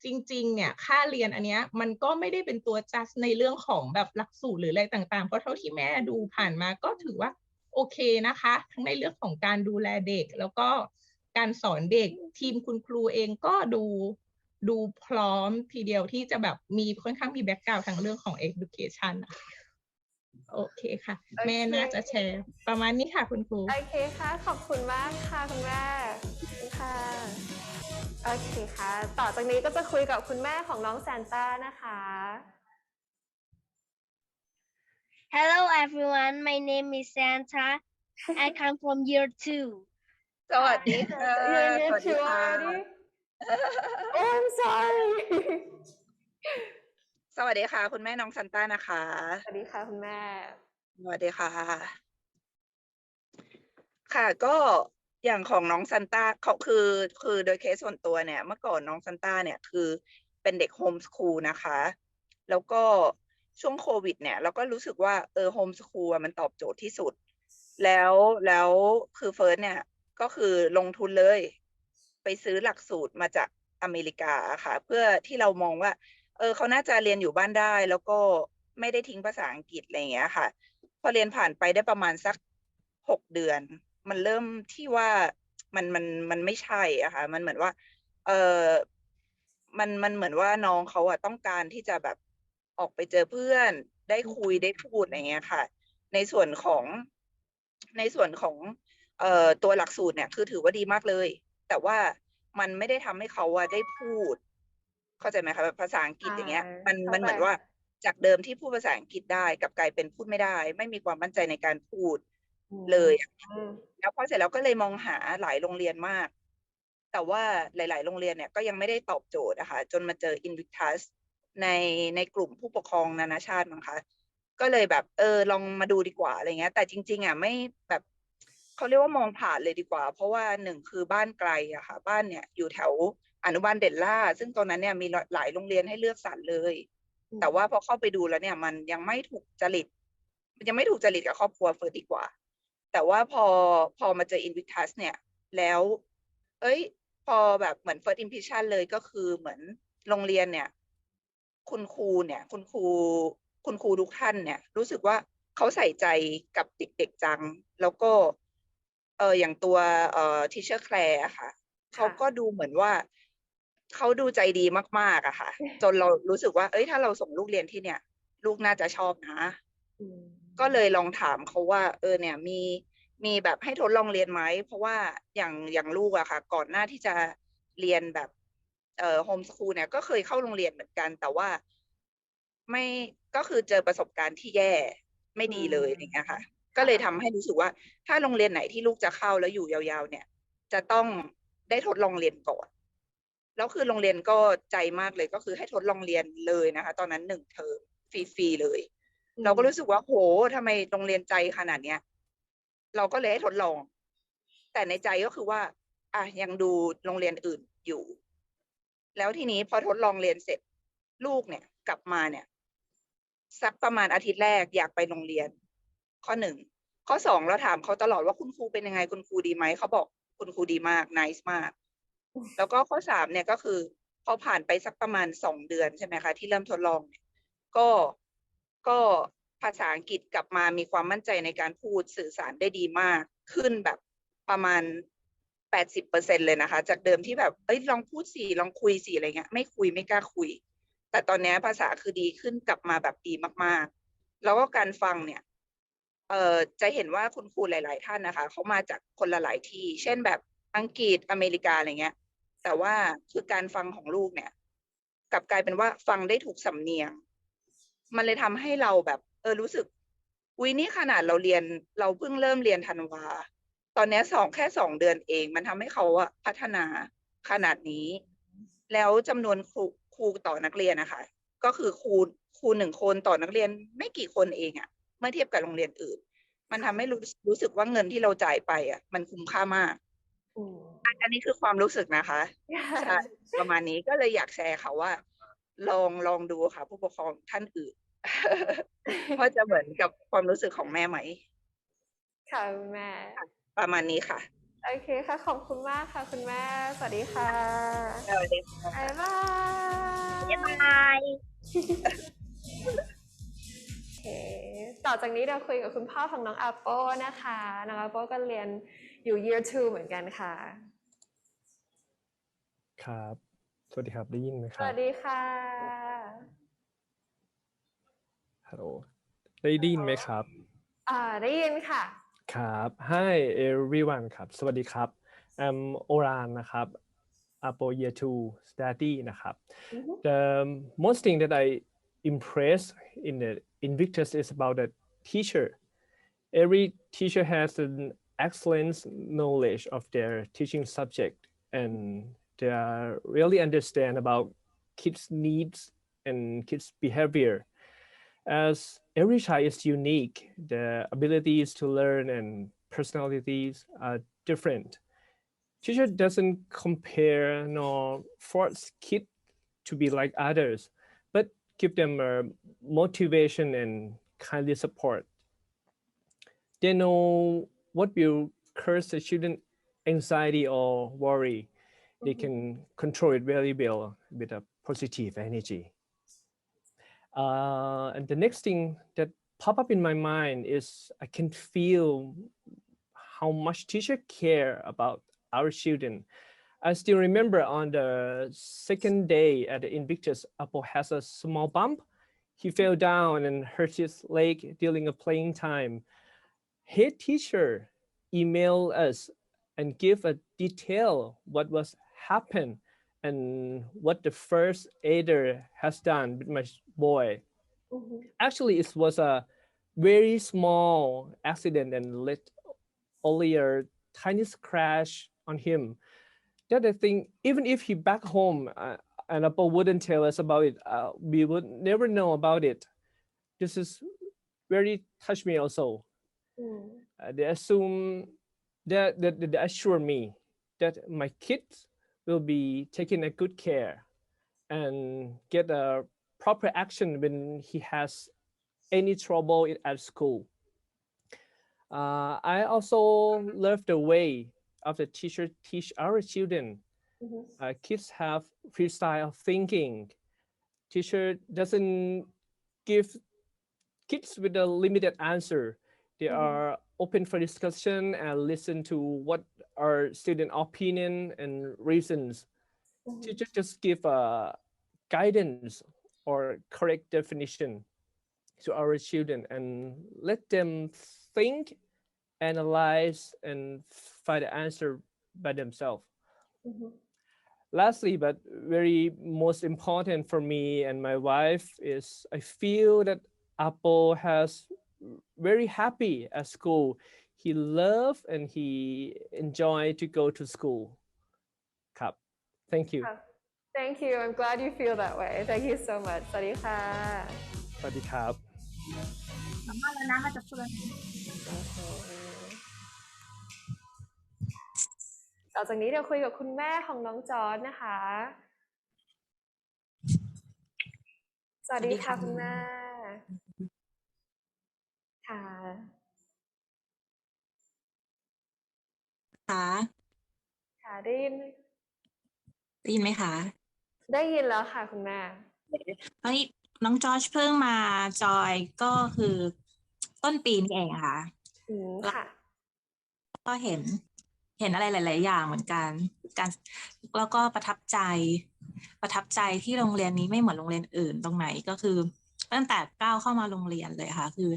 จริงๆเนี่ยค่าเรียนอันเนี้ยมันก็ไม่ได้เป็นตัว just ในเรื่องของแบบหลักสูตรหรืออะไรต่างๆเพราะเท่าที่แม่ดูผ่านมาก็ถือว่าโอเคนะคะทั้งในเรื่องของการดูแลเด็กแล้วก็การสอนเด็กทีมคุณครูเองก็ดูพร้อมทีเดียวที่จะแบบมีค่อนข้างมีแบ็คกราวด์ทางเรื่องของ education โอเคค่ะแม่น่าจะแชร์ประมาณนี้ค่ะคุณครูโอเคค่ะขอบคุณมากค่ะคุณแม่ค่ะโอเคค่ะต่อจากนี้ก็จะคุยกับคุณแม่ของน้องซานต้านะคะ Hello everyone, my name is Santa. I come from year 2. สวัสดีค่ะ You're in year 2 already? Oh, I'm sorry. สวัสดีค่ะคุณแม่น้องซันต้านะคะสวัสดีค่ะคุณแม่สวัสดีค่ะค่ะก็อย่างของน้องซันต้าเขาคือโดยเคสส่วนตัวเนี่ยเมื่อก่อนน้องซันต้าเนี่ยคือเป็นเด็กโฮมสคูลนะคะแล้วก็ช่วงโควิดเนี่ยเราก็รู้สึกว่าโฮมสคูลมันตอบโจทย์ที่สุดแล้วคือเฟิร์สเนี่ยก็คือลงทุนเลยไปซื้อหลักสูตรมาจากอเมริกาค่ะเพื่อที่เรามองว่าเขาน่าจะเรียนอยู่บ้านได้แล้วก็ไม่ได้ทิ้งภาษาอังกฤษอะไรอย่างเงี้ยค่ะพอเรียนผ่านไปได้ประมาณสัก6 เดือนมันเริ่มที่ว่ามันไม่ใช่อะค่ะมันเหมือนว่ามันเหมือนว่าน้องเขาอะต้องการที่จะแบบออกไปเจอเพื่อนได้คุยได้พูดอะไรเงี้ยค่ะในส่วนของตัวหลักสูตรเนี่ยคือถือว่าดีมากเลยแต่ว่ามันไม่ได้ทำให้เขาอะได้พูดเข้าใจไหมคะแบบภาษาอังกฤษอย่างเงี้ยมันเหมือนว่าจากเดิมที่พูดภาษาอังกฤษได้กับกลายเป็นพูดไม่ได้ไม่มีความมั่นใจในการพูดเลยแล้วพอเสร็จแล้วก็เลยมองหาหลายโรงเรียนมากแต่ว่าหลายๆโรงเรียนเนี่ยก็ยังไม่ได้ตอบโจทย์นะคะจนมาเจอ Invictus ในกลุ่มผู้ปกครองนานาชาติมั้งคะก็เลยแบบลองมาดูดีกว่าอะไรเงี้ยแต่จริงๆอ่ะไม่แบบเขาเรียกว่ามองผ่านเลยดีกว่าเพราะว่า1คือบ้านไกลอะค่ะบ้านเนี่ยอยู่แถวอนุบาลเด่นล่าซึ่งตอนนั้นเนี่ยมีหลายโรงเรียนให้เลือกสรรเลยแต่ว่าพอเข้าไปดูแล้วเนี่ยมันยังไม่ถูกจริตกับครอบครัวเฟิร์สดีกว่าแต่ว่าพอมาเจอ Invictus เนี่ยแล้วพอแบบเหมือน first impression เลยก็คือเหมือนโรงเรียนเนี่ยคุณครูทุกท่านเนี่ยรู้สึกว่าเขาใส่ใจกับเด็กๆจังแล้วก็อย่างตัวteacher Claire อะค่ะเขาก็ดูเหมือนว่าเขาดูใจดีมากๆอะค่ะจนเรารู้สึกว่าถ้าเราส่งลูกเรียนที่เนี่ยลูกน่าจะชอบนะก็เลยลองถามเขาว่าเนี่ยมีแบบให้ทดลองเรียนไหมเพราะว่าอย่างลูกอะค่ะก่อนหน้าที่จะเรียนแบบโฮมสคูลเนี่ยก็เคยเข้าโรงเรียนเหมือนกันแต่ว่าไม่ก็คือเจอประสบการณ์ที่แย่ไม่ดีเลยอย่างเงี้ยค่ะก็เลยทำให้รู้สึกว่าถ้าโรงเรียนไหนที่ลูกจะเข้าแล้วอยู่ยาวๆเนี่ยจะต้องได้ทดลองเรียนก่อนแล้วคือโรงเรียนก็ใจมากเลยก็คือให้ทดลองเรียนเลยนะคะตอนนั้น1 เทอมฟรีๆเลยเราก็รู้สึกว่าโหทำไมโรงเรียนใจขนาดเนี้ยเราก็เลยให้ทดลองแต่ในใจก็คือว่ายังดูโรงเรียนอื่นอยู่แล้วทีนี้พอทดลองเรียนเสร็จลูกเนี่ยกลับมาเนี่ยสักประมาณอาทิตย์แรกอยากไปโรงเรียนข้อ1ข้อ2เราถามเขาตลอดว่าคุณครูเป็นยังไงคุณครูดีไหมเขาบอกคุณครูดีมาก nice มากแล้วก็ข้อ3เนี่ยก็คือพอผ่านไปสักประมาณ2 เดือนใช่ไหมคะที่เริ่มทดลองเนี่ยก็ภาษาอังกฤษกลับมามีความมั่นใจในการพูดสื่อสารได้ดีมากขึ้นแบบประมาณ 80% เลยนะคะจากเดิมที่แบบลองพูดสิลองคุยสิอะไรเงี้ยไม่คุยไม่กล้าคุยแต่ตอนนี้ภาษาคือดีขึ้นกลับมาแบบดีมากๆแล้วก็การฟังเนี่ย จะเห็นว่าคุณครูหลายๆท่านนะคะเขามาจากคนละหลายที่เช่นแบบอังกฤษอเมริกาอะไรเงี้ยแต่ว่าคือการฟังของลูกเนี่ยกลับกลายเป็นว่าฟังได้ถูกสำเนียงมันเลยทำให้เราแบบรู้สึกอุ๊ยนี่ขนาดเราเพิ่งเริ่มเรียนธันวาตอนนี้แค่2 เดือนเองมันทำให้เขาพัฒนาขนาดนี้แล้วจำนวนครูต่อนักเรียนนะคะก็คือครู1 คนต่อนักเรียนไม่กี่คนเองเมื่อเทียบกับโรงเรียนอื่นมันทำให้รู้สึกว่าเงินที่เราจ่ายไปมันคุ้มค่ามากอันนี้คือความรู้สึกนะคะใช่ประมาณนี้ก็เลยอยากแชร์ค่ะว่าลองดูค่ะผู้ปกครองท่านอื่น ว่าจะเหมือนกับความรู้สึกของแม่ไหมค่ะคุณแม่ประมาณนี้ค่ะโอเคค่ะขอบคุณมากค่ะคุณแม่สวัสดีค่ะสวัสดีค่ะบ๊ายบาย บ๊ายบายโอเคต่อจากนี้เราคุยกับคุณพ่อของน้องอาโป้นะคะน้องอาโป้ก็เรียนอยู่ year 2เหมือนกันค่ะครับสวัสดีครับได้ยินไหมคสรับวัสดีค่ะฮัลโหลได้ยินไหมครับได้ยินค่ะครับ Hi everyone ครับสวัสดีครับ I'm Oran นะครับ Apo Year 2 Study นะครับ The most thing that I impressed in the Invictus is about the teacher. Every teacher has an excellent knowledge of their teaching subject and they really understand about kids' needs and kids' behavior. As every child is unique, the abilities to learn and personalities are different. Teacher doesn't compare nor force kids to be like others, but give them a motivation and kindly support. They know what will cause the children's anxiety or worry. They can control it very well with a positive energy. And the next thing that pop up in my mind is I can feel how much teacher care about our children. I still remember on the second day at the Invictus, Apo has a small bump. He fell down and hurt his leg during a playing time. Head teacher emailed us and give a detail what was happened and what the first aider has done with my boy. Actually, it was a very small accident and let only a tiny scratch on him. That I think even if he back home and Apple wouldn't tell us about it, we would never know about it. This is very touched me also. They assume that they assure me that my kids will be taking a good care and get a proper action when he has any trouble at school. I also love the way of the teacher teach our children. Kids have freestyle thinking. Teacher doesn't give kids with a limited answer. They are open for discussion and listen to what are student opinion and reasons. Teacher just give guidance or correct definition to our children and let them think, analyze, and find the answer by themselves. Lastly, but very most important for me and my wife is I feel that Apple has very happy at school. He love and he enjoy to go to school. Thank you. Thank you. I'm glad you feel that way. Thank you so much. สวัสดีค่ะสวัสดีครับสัมภาษณ์แล้วนะมาจากคุณต่อจากนี้เดี๋ยวคุยกับคุณแม่ของน้องจอร์จนะคะสวัสดีค่ะคุณแม่ค่ะค่ะได้ยินไหมคะได้ยินแล้วค่ะคุณแม่เฮ้ยน้องจอร์จเพิ่งมาจอยก็คือต้นปีนี้เองค่ะก็เห็นอะไรหลายๆอย่างเหมือนกันแล้วก็ประทับใจที่โรงเรียนนี้ไม่เหมือนโรงเรียนอื่นตรงไหนก็คือตั้งแต่ก้าวเข้ามาโรงเรียนเลยค่ะคือ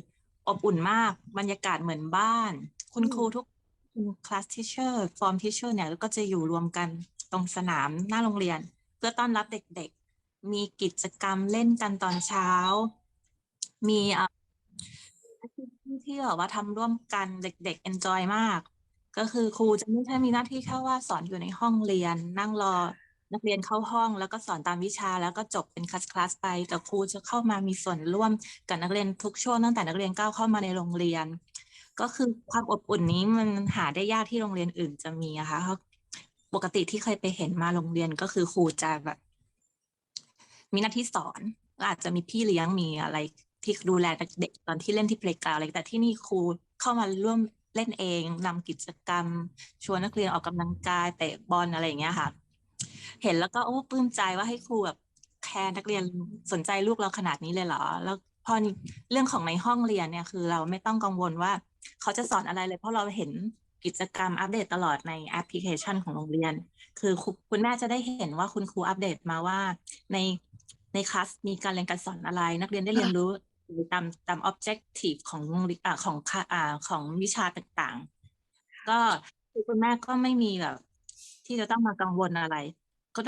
อบอุ่นมากบรรยากาศเหมือนบ้านคุณครูทุกคลาสทิเชอร์ฟอร์มทิเชอร์เนี่ยก็จะอยู่รวมกันตรงสนามหน้าโรงเรียนเพื่อต้อนรับเด็กๆมีกิจกรรมเล่นกันตอนเช้ามีที่แบบว่าทำร่วมกันเด็กๆ enjoy มากก็คือครูจะไม่ใช่มีหน้าที่แค่ว่าสอนอยู่ในห้องเรียนนั่งรอนักเรียนเข้าห้องแล้วก็สอนตามวิชาแล้วก็จบเป็นคลาสไปแต่ครูจะเข้ามามีส่วนร่วมกับนักเรียนทุกช่วงตั้งแต่นักเรียนก้าวเข้ามาในโรงเรียนก็คือความอบอุ่นนี้มันหาได้ยากที่โรงเรียนอื่นจะมีนะคะเพราะปกติที่เคยไปเห็นมาโรงเรียนก็คือครูจะแบบมีหน้าที่สอนอาจจะมีพี่เลี้ยงมีอะไรที่ดูแลเด็กตอนที่เล่นที่เพลย์กราวด์อะไรแต่ที่นี่ครูเข้ามาร่วมเล่นเองนำกิจกรรมชวนนักเรียนออกกำลังกายเตะบอลอะไรอย่างเงี้ยค่ะเห็นแล้วก็โอ้ปลื้มใจว่าให้ครูแบบแคร์นักเรียนสนใจลูกเราขนาดนี้เลยเหรอแล้วพอเรื่องของในห้องเรียนเนี่ยคือเราไม่ต้องกังวลว่าเขาจะสอนอะไรเลยเพราะเราเห็นกิจกรรมอัปเดตตลอดในแอปพลิเคชันของโรงเรียนคือคุณแม่จะได้เห็นว่าคุณครูอัปเดตมาว่าในคลาสมีการเรียนการสอนอะไรนักเรียนได้เรียนรู้ตาม objective ของวิชาต่างๆก็คุณแม่ก็ไม่มีแบบที่จะต้องมากังวลอะไรก็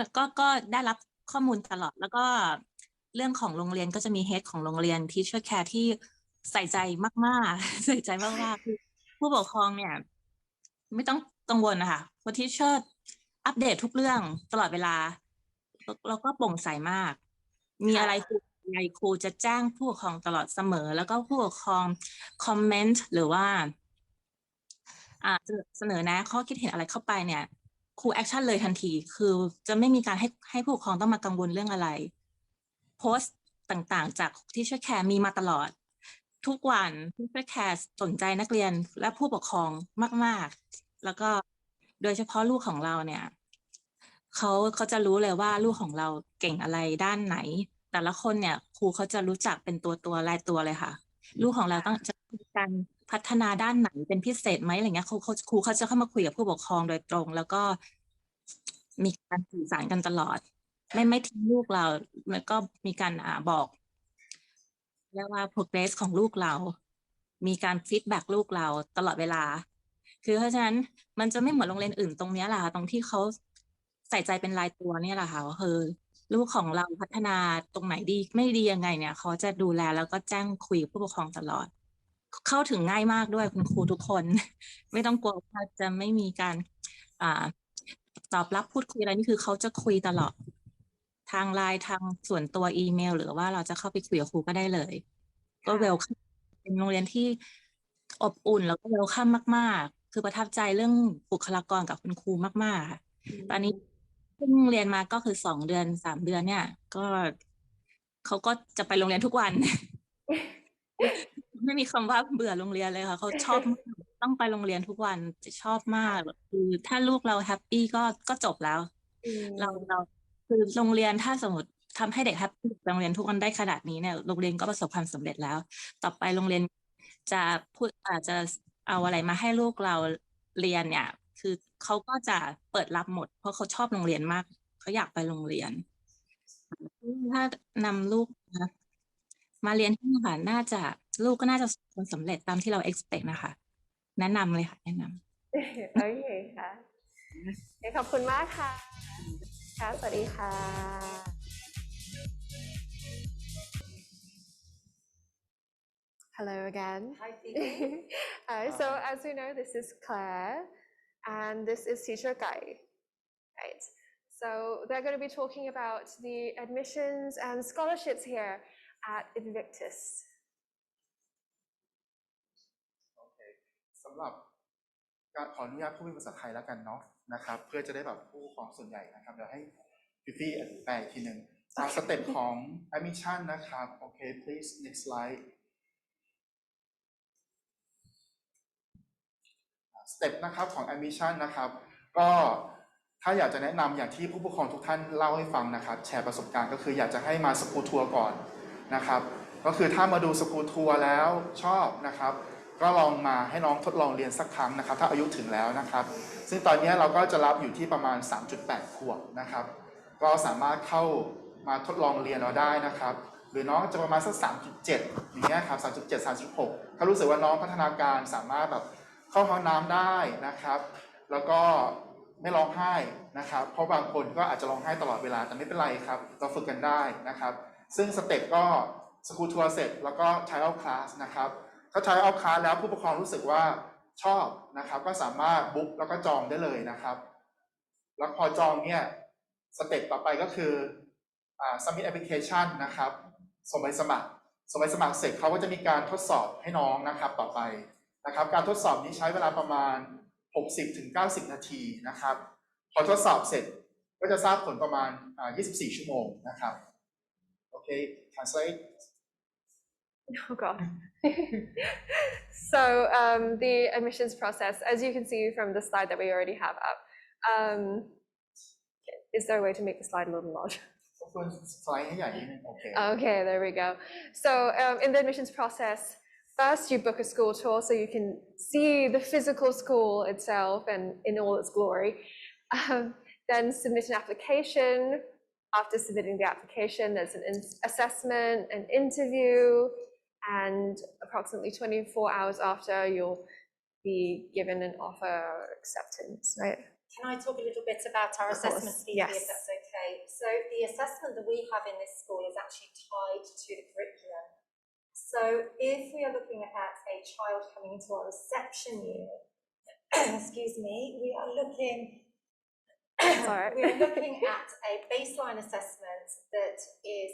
ได้รับข้อมูลตลอดแล้วก็เรื่องของโรงเรียนก็จะมีเฮดของโรงเรียน teacher care ที่ใส่ใจมากๆใส่ใจมากๆคือผู้ปกครองเนี่ยไม่ต้องกังวลนะคะเพราะ teacher อัปเดตทุกเรื่องตลอดเวลาแล้วก็โปร่งใสมากมีอะไรครูจะแจ้งผู้ปกครองตลอดเสมอแล้วก็ผู้ปกครองคอมเมนต์หรือว่าเสนอแนะข้อคิดเห็นอะไรเข้าไปเนี่ยครูแอคชั่นเลยทันทีคือจะไม่มีการให้ผู้ปกครองต้องมากังวลเรื่องอะไรโพสต์ต่างๆจากที่ช่วยแคร์มีมาตลอดทุกวันที่ช่วยแคร์สนใจนักเรียนและผู้ปกครองมากๆแล้วก็โดยเฉพาะลูกของเราเนี่ยเขาจะรู้เลยว่าลูกของเราเก่งอะไรด้านไหนแต่ละคนเนี่ยครูเขาจะรู้จักเป็นตัวรายตัวเลยค่ะลูกของเราต้องจะมีการพัฒนาด้านไหนเป็นพิเศษไหมอะไรเงี้ยครูเขาจะเข้ามาคุยกับผู้ปกครองโดยตรงแล้วก็มีการสื่อสารกันตลอดไม่ทิ้งลูกเราแล้วก็มีการบอกเรียกว่า progress ของลูกเรามีการ feedback ลูกเราตลอดเวลาคือเพราะฉะนั้นมันจะไม่เหมือนโรงเรียนอื่นตรงนี้แหละค่ะตรงที่เขาใส่ใจเป็นรายตัวเนี่ยแหละค่ะคือลูกของเราพัฒนาตรงไหนดีไม่ดียังไงเนี่ยเขาจะดูแลแล้วก็แจ้งคุยกับผู้ปกครองตลอดเข้าถึงง่ายมากด้วยคุณครูทุกคนไม่ต้องกลัวว่าจะไม่มีการตอบรับพูดคุยอะไรนี่คือเขาจะคุยตลอดทางไลน์ทางส่วนตัวอีเมลหรือว่าเราจะเข้าไปคุยกับครูก็ได้เลยก็เวลคัมเป็นโรงเรียนที่อบอุ่นแล้วก็เวลคัมมากๆคือประทับใจเรื่องบุคลากรกับคุณครูมากๆค่ะตอนนี้เพิ่งเรียนมาก็คือ2 เดือน 3 เดือนเนี่ยก็เขาก็จะไปโรงเรียนทุกวัน ไม่มีคำว่าเบื่อโรงเรียนเลยค่ะเขาชอบมากต้องไปโรงเรียนทุกวันจะชอบมากคือถ้าลูกเราแฮปปี้ก็จบแล้วเราคือโรงเรียนถ้าสมมติทำให้เด็กแฮปปี้โรงเรียนทุกวันได้ขนาดนี้เนี่ยโรงเรียนก็ประสบความสำเร็จแล้วต่อไปโรงเรียนจะอาจจะเอาอะไรมาให้ลูกเราเรียนเนี่ยคือเขาก็จะเปิดรับหมดเพราะเขาชอบโรงเรียนมากเขาอยากไปโรงเรียนถ้านำลูกมาเรียนที่นี่ค่ะน่าจะลูกก็น่าจะประสบความสำเร็จตามที่เรา expect นะคะแนะนำเลยค่ะแนะนำโอเคค่ะขอบคุณมากค่ะค่ะสวัสดีค่ะ Hello again. Hi, so as you know, this is Claire, and this is Teacher Guy, right? So they're going to be talking about the admissions and scholarships here at Invictus. โอเคสำหรับการขออนุญาตพูดเป็นภาษาไทยแล้วกันเนาะนะครับเพื่อจะได้แบบผู้ปกครองส่วนใหญ่นะครับเดี๋ยวให้พี่แปลอีกทีหนึ่งสเต็ปของ admission นะครับโอเค please next slide สเต็ปนะครับของ admission นะครับก็ถ้าอยากจะแนะนำอย่างที่ผู้ปกครองทุกท่านเล่าให้ฟังนะครับแชร์ประสบการณ์ก็คืออยากจะให้มาสกูลทัวร์ก่อนนะครับก็คือถ้ามาดูสกูลทัวร์แล้วชอบนะครับก็ลองมาให้น้องทดลองเรียนสักครั้งนะครับถ้าอายุถึงแล้วนะครับซึ่งตอนนี้เราก็จะรับอยู่ที่ประมาณ 3.8 ขวบนะครับก็สามารถเข้ามาทดลองเรียนเราได้นะครับ หรือน้องจะประมาณสัก 3.7 อย่างเงี้ยครับ 3.7 3.6 ถ้ารู้สึกว่าน้องพัฒนาการสามารถแบบเข้าห้องน้ำได้นะครับแล้วก็ไม่ร้องไห้นะครับเพราะบางคนก็อาจจะร้องไห้ตลอดเวลาแต่ไม่เป็นไรครับเราฝึกกันได้นะครับซึ่งสเต็ปก็สกูลทัวร์เสร็จแล้วก็ trial class นะครับถ้า trial class แล้วผู้ปกครองรู้สึกว่าชอบนะครับก็สามารถบุ๊กแล้วก็จองได้เลยนะครับแล้วพอจองเนี่ยสเต็ปต่อไปก็คือsubmit application นะครับส่งใบสมัครเสร็จเขาก็จะมีการทดสอบให้น้องนะครับต่อไปนะครับการทดสอบนี้ใช้เวลาประมาณ 60-90 นาทีนะครับพอทดสอบเสร็จก็จะทราบผลประมาณ24 ชั่วโมงนะครับโอเค translate Oh God. So the admissions process, as you can see from the slide that we already have up, is there a way to make the slide a little larger? Okay, there we go. So in the admissions process, first you book a school tour so you can see the physical school itself and in all its glory. Then submit an application. After submitting the application, there's an assessment, an interview, and approximately 24 hours after you'll be given an offer or acceptance, right? Can I talk a little bit about our assessment fee, yes. if that's okay? So the assessment that we have in this school is actually tied to the curriculum. So if we are looking at a child coming into our reception year, excuse me, we are looking at a baseline assessment that is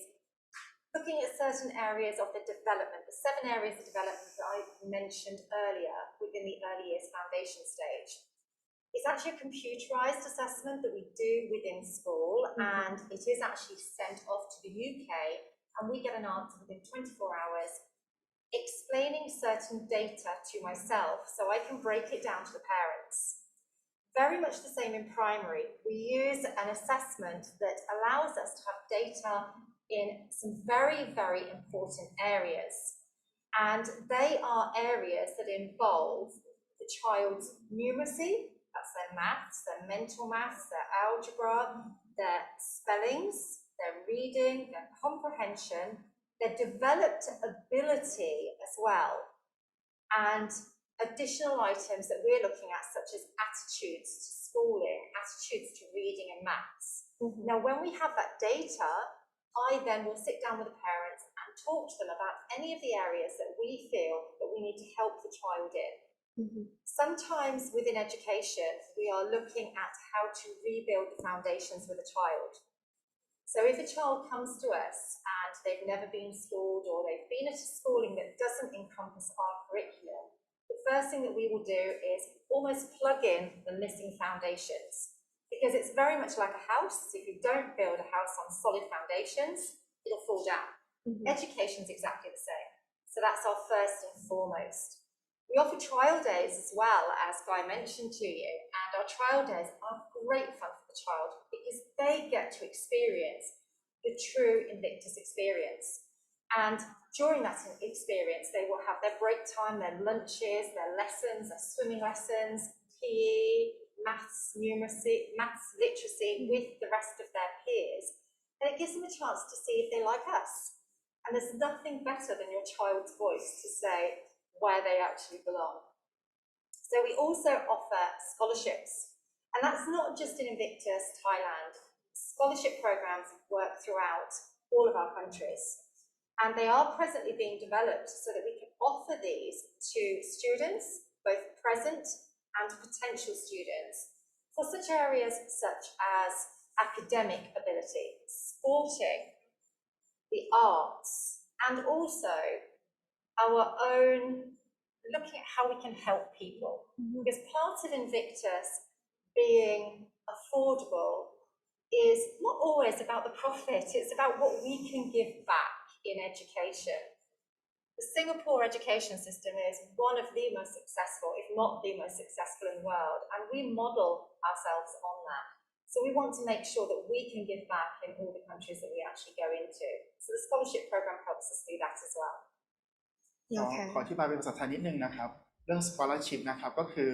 looking at certain areas of the development, the 7 areas of development that I mentioned earlier within the early years foundation stage. It's actually a computerized assessment that we do within school, and it is actually sent off to the UK, and we get an answer within 24 hours explaining certain data to myself so I can break it down to the parents. Very much the same in primary. We use an assessment that allows us to have data in some very, very important areas. And they are areas that involve the child's numeracy, that's their maths, their mental maths, their algebra, their spellings, their reading, their comprehension, their developed ability as well, and additional items that we're looking at, such as attitudes to schooling, attitudes to reading and maths. Now, when we have that data, I then will sit down with the parents and talk to them about any of the areas that we feel that we need to help the child in. Sometimes within education, we are looking at how to rebuild the foundations with a child. So if a child comes to us and they've never been schooled or they've been at a schooling that doesn't encompass our curriculum, the first thing that we will do is almost plug in the missing foundations. Because it's very much like a house. If you don't build a house on solid foundations, it'll fall down. Education's exactly the same. So that's our first and foremost. We offer trial days as well, as Guy mentioned to you, and our trial days are great fun for the child because they get to experience the true Invictus experience. And during that experience, they will have their break time, their lunches, their lessons, their swimming lessons, PE, maths, numeracy, maths literacy with the rest of their peers. And it gives them a chance to see if they like us. And there's nothing better than your child's voice to say where they actually belong. So we also offer scholarships. And that's not just in Invictus, Thailand. Scholarship programs work throughout all of our countries. And they are presently being developed so that we can offer these to students, both present and potential students, for such areas such as academic ability, sporting, the arts, and also our own looking at how we can help people. Because part of Invictus being affordable is not always about the profit, it's about what we can give back in education. The Singapore education system is one of the most successful, if not the most successful in the world, and we model ourselves on that. So we want to make sure that we can give back in all the countries that we actually go into. So the scholarship program helps us do that as well. ขออธิบายเป็นภาษาไทยนิดนึงนะครับเรื่อง scholarship นะครับก็คือ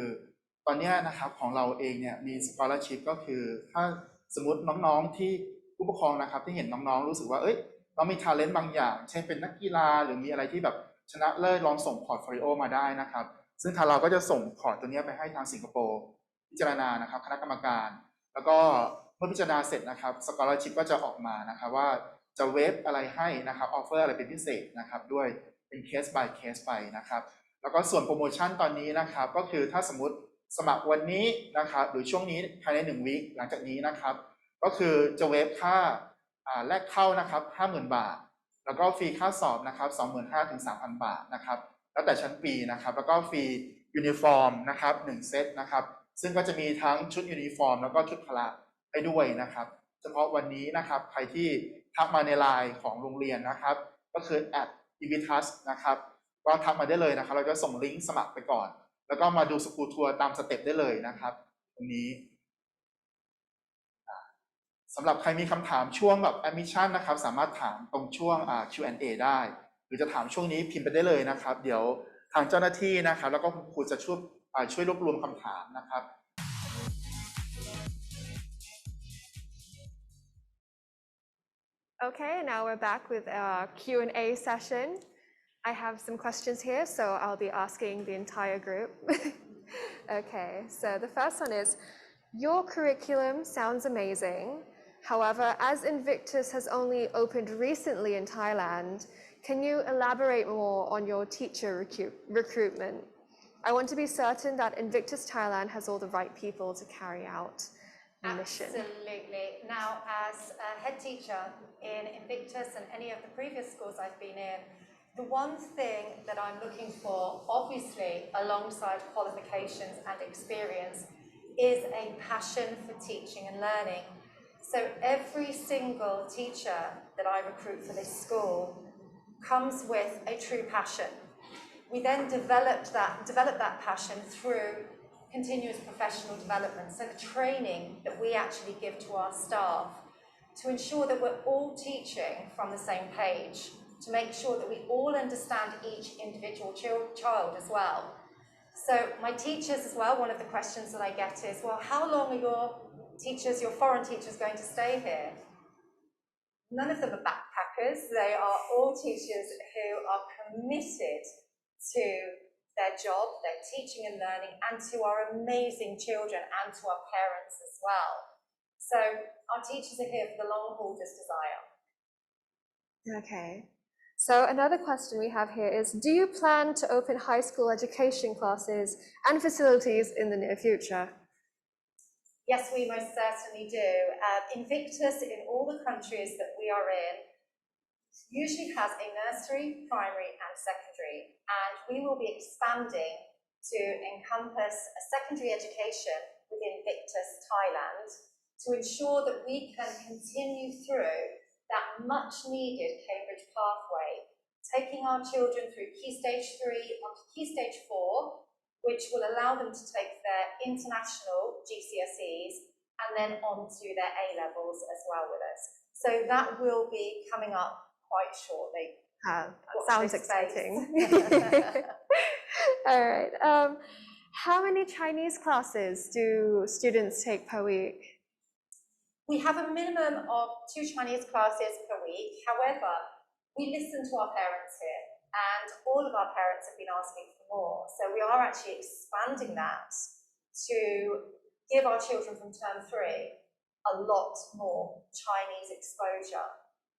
ตอนนี้นะครับของเราเองเนี่ยมี scholarship ก็คือถ้าสมมติน้องๆที่ผู้ปกครองนะครับที่เห็นน้องๆรู้สึกว่า เรามี talent บางอย่างเช่นเป็นนักกีฬาหรือมีอะไรที่แบบชนะเลิศลองส่งพอร์ตโฟลิโอมาได้นะครับซึ่งทางเราก็จะส่งพอร์ตตัวนี้ไปให้ทางสิงคโปร์พิจารณานะครับคณะกรรมการแล้วก็เมื่อพิจารณาเสร็จนะครับสกอ l ชิพก็จะออกมานะครับว่าจะเวฟอะไรให้นะครับออฟเฟอร์อะไรเป็นพิเศษนะครับด้วยเป็นเคส by เคสไปนะครับแล้วก็ส่วนโปรโมชั่นตอนนี้นะครับก็คือถ้าสมมติสมัครวันนี้นะครับหรือช่วงนี้ภายใน1 วีคหลังจากนี้นะครับก็คือจะเวฟค่าแรกเข้านะครับ 50,000 บาทแล้วก็ฟรีค่าสอบนะครับ 25,000 ถึง 3,000 บาทนะครับแล้วแต่ชั้นปีนะครับแล้วก็ฟรียูนิฟอร์มนะครับ1เซตนะครับซึ่งก็จะมีทั้งชุดยูนิฟอร์มแล้วก็ชุดพละให้ด้วยนะครับเฉพาะวันนี้นะครับใครที่ทักมาในไลน์ของโรงเรียนนะครับก็คือ @Invictus นะครับก็ทักมาได้เลยนะครับเราจะส่งลิงก์สมัครไปก่อนแล้วก็มาดูสกูลทัวร์ตามสเต็ปได้เลยนะครับตรงนี้สำหรับใครมีคำถามช่วงแบบ admission นะครับสามารถถามตรงช่วงQ&A ได้หรือจะถามช่วงนี้พิมพ์ไปได้เลยนะครับเดี๋ยวทางเจ้าหน้าที่นะครับแล้วก็คุณครูจะช่วยรวบรวมคำถามนะครับ Okay, now we're back with our Q&A session. I have some questions here, so I'll be asking the entire group. Okay, so the first one is, your curriculum sounds amazing. However, as Invictus has only opened recently in Thailand, can you elaborate more on your teacher recruitment? I want to be certain that Invictus Thailand has all the right people to carry out the mission. Absolutely. Now, as a head teacher in Invictus and any of the previous schools I've been in, the one thing that I'm looking for, obviously, alongside qualifications and experience, is a passion for teaching and learning. So every single teacher that I recruit for this school comes with a true passion. We then develop that passion through continuous professional development, so the training that we actually give to our staff to ensure that we're all teaching from the same page, to make sure that we all understand each individual child as well. So my teachers as well, one of the questions that I get is, well, how long are your teachers, your foreign teachers, going to stay here? None of them are backpackers. They are all teachers who are committed to their job, their teaching and learning, and to our amazing children and to our parents as well. So our teachers are here for the long haul, just as I am. Okay. So another question we have here is, do you plan to open high school education classes and facilities in the near future? Yes, we most certainly do. Invictus, in all the countries that we are in, usually has a nursery, primary and secondary, and we will be expanding to encompass a secondary education within Invictus Thailand to ensure that we can continue through that much needed Cambridge pathway, taking our children through Key Stage 3 onto Key Stage 4, which will allow them to take their international GCSEs and then on to their A-levels as well with us. So that will be coming up quite shortly. That sounds exciting. All right. How many Chinese classes do students take per week? We have a minimum of 2 Chinese classes per week. However, we listen to our parents here, and all of our parents have been asking for more. So we are actually expanding that to give our children from term 3 a lot more Chinese exposure.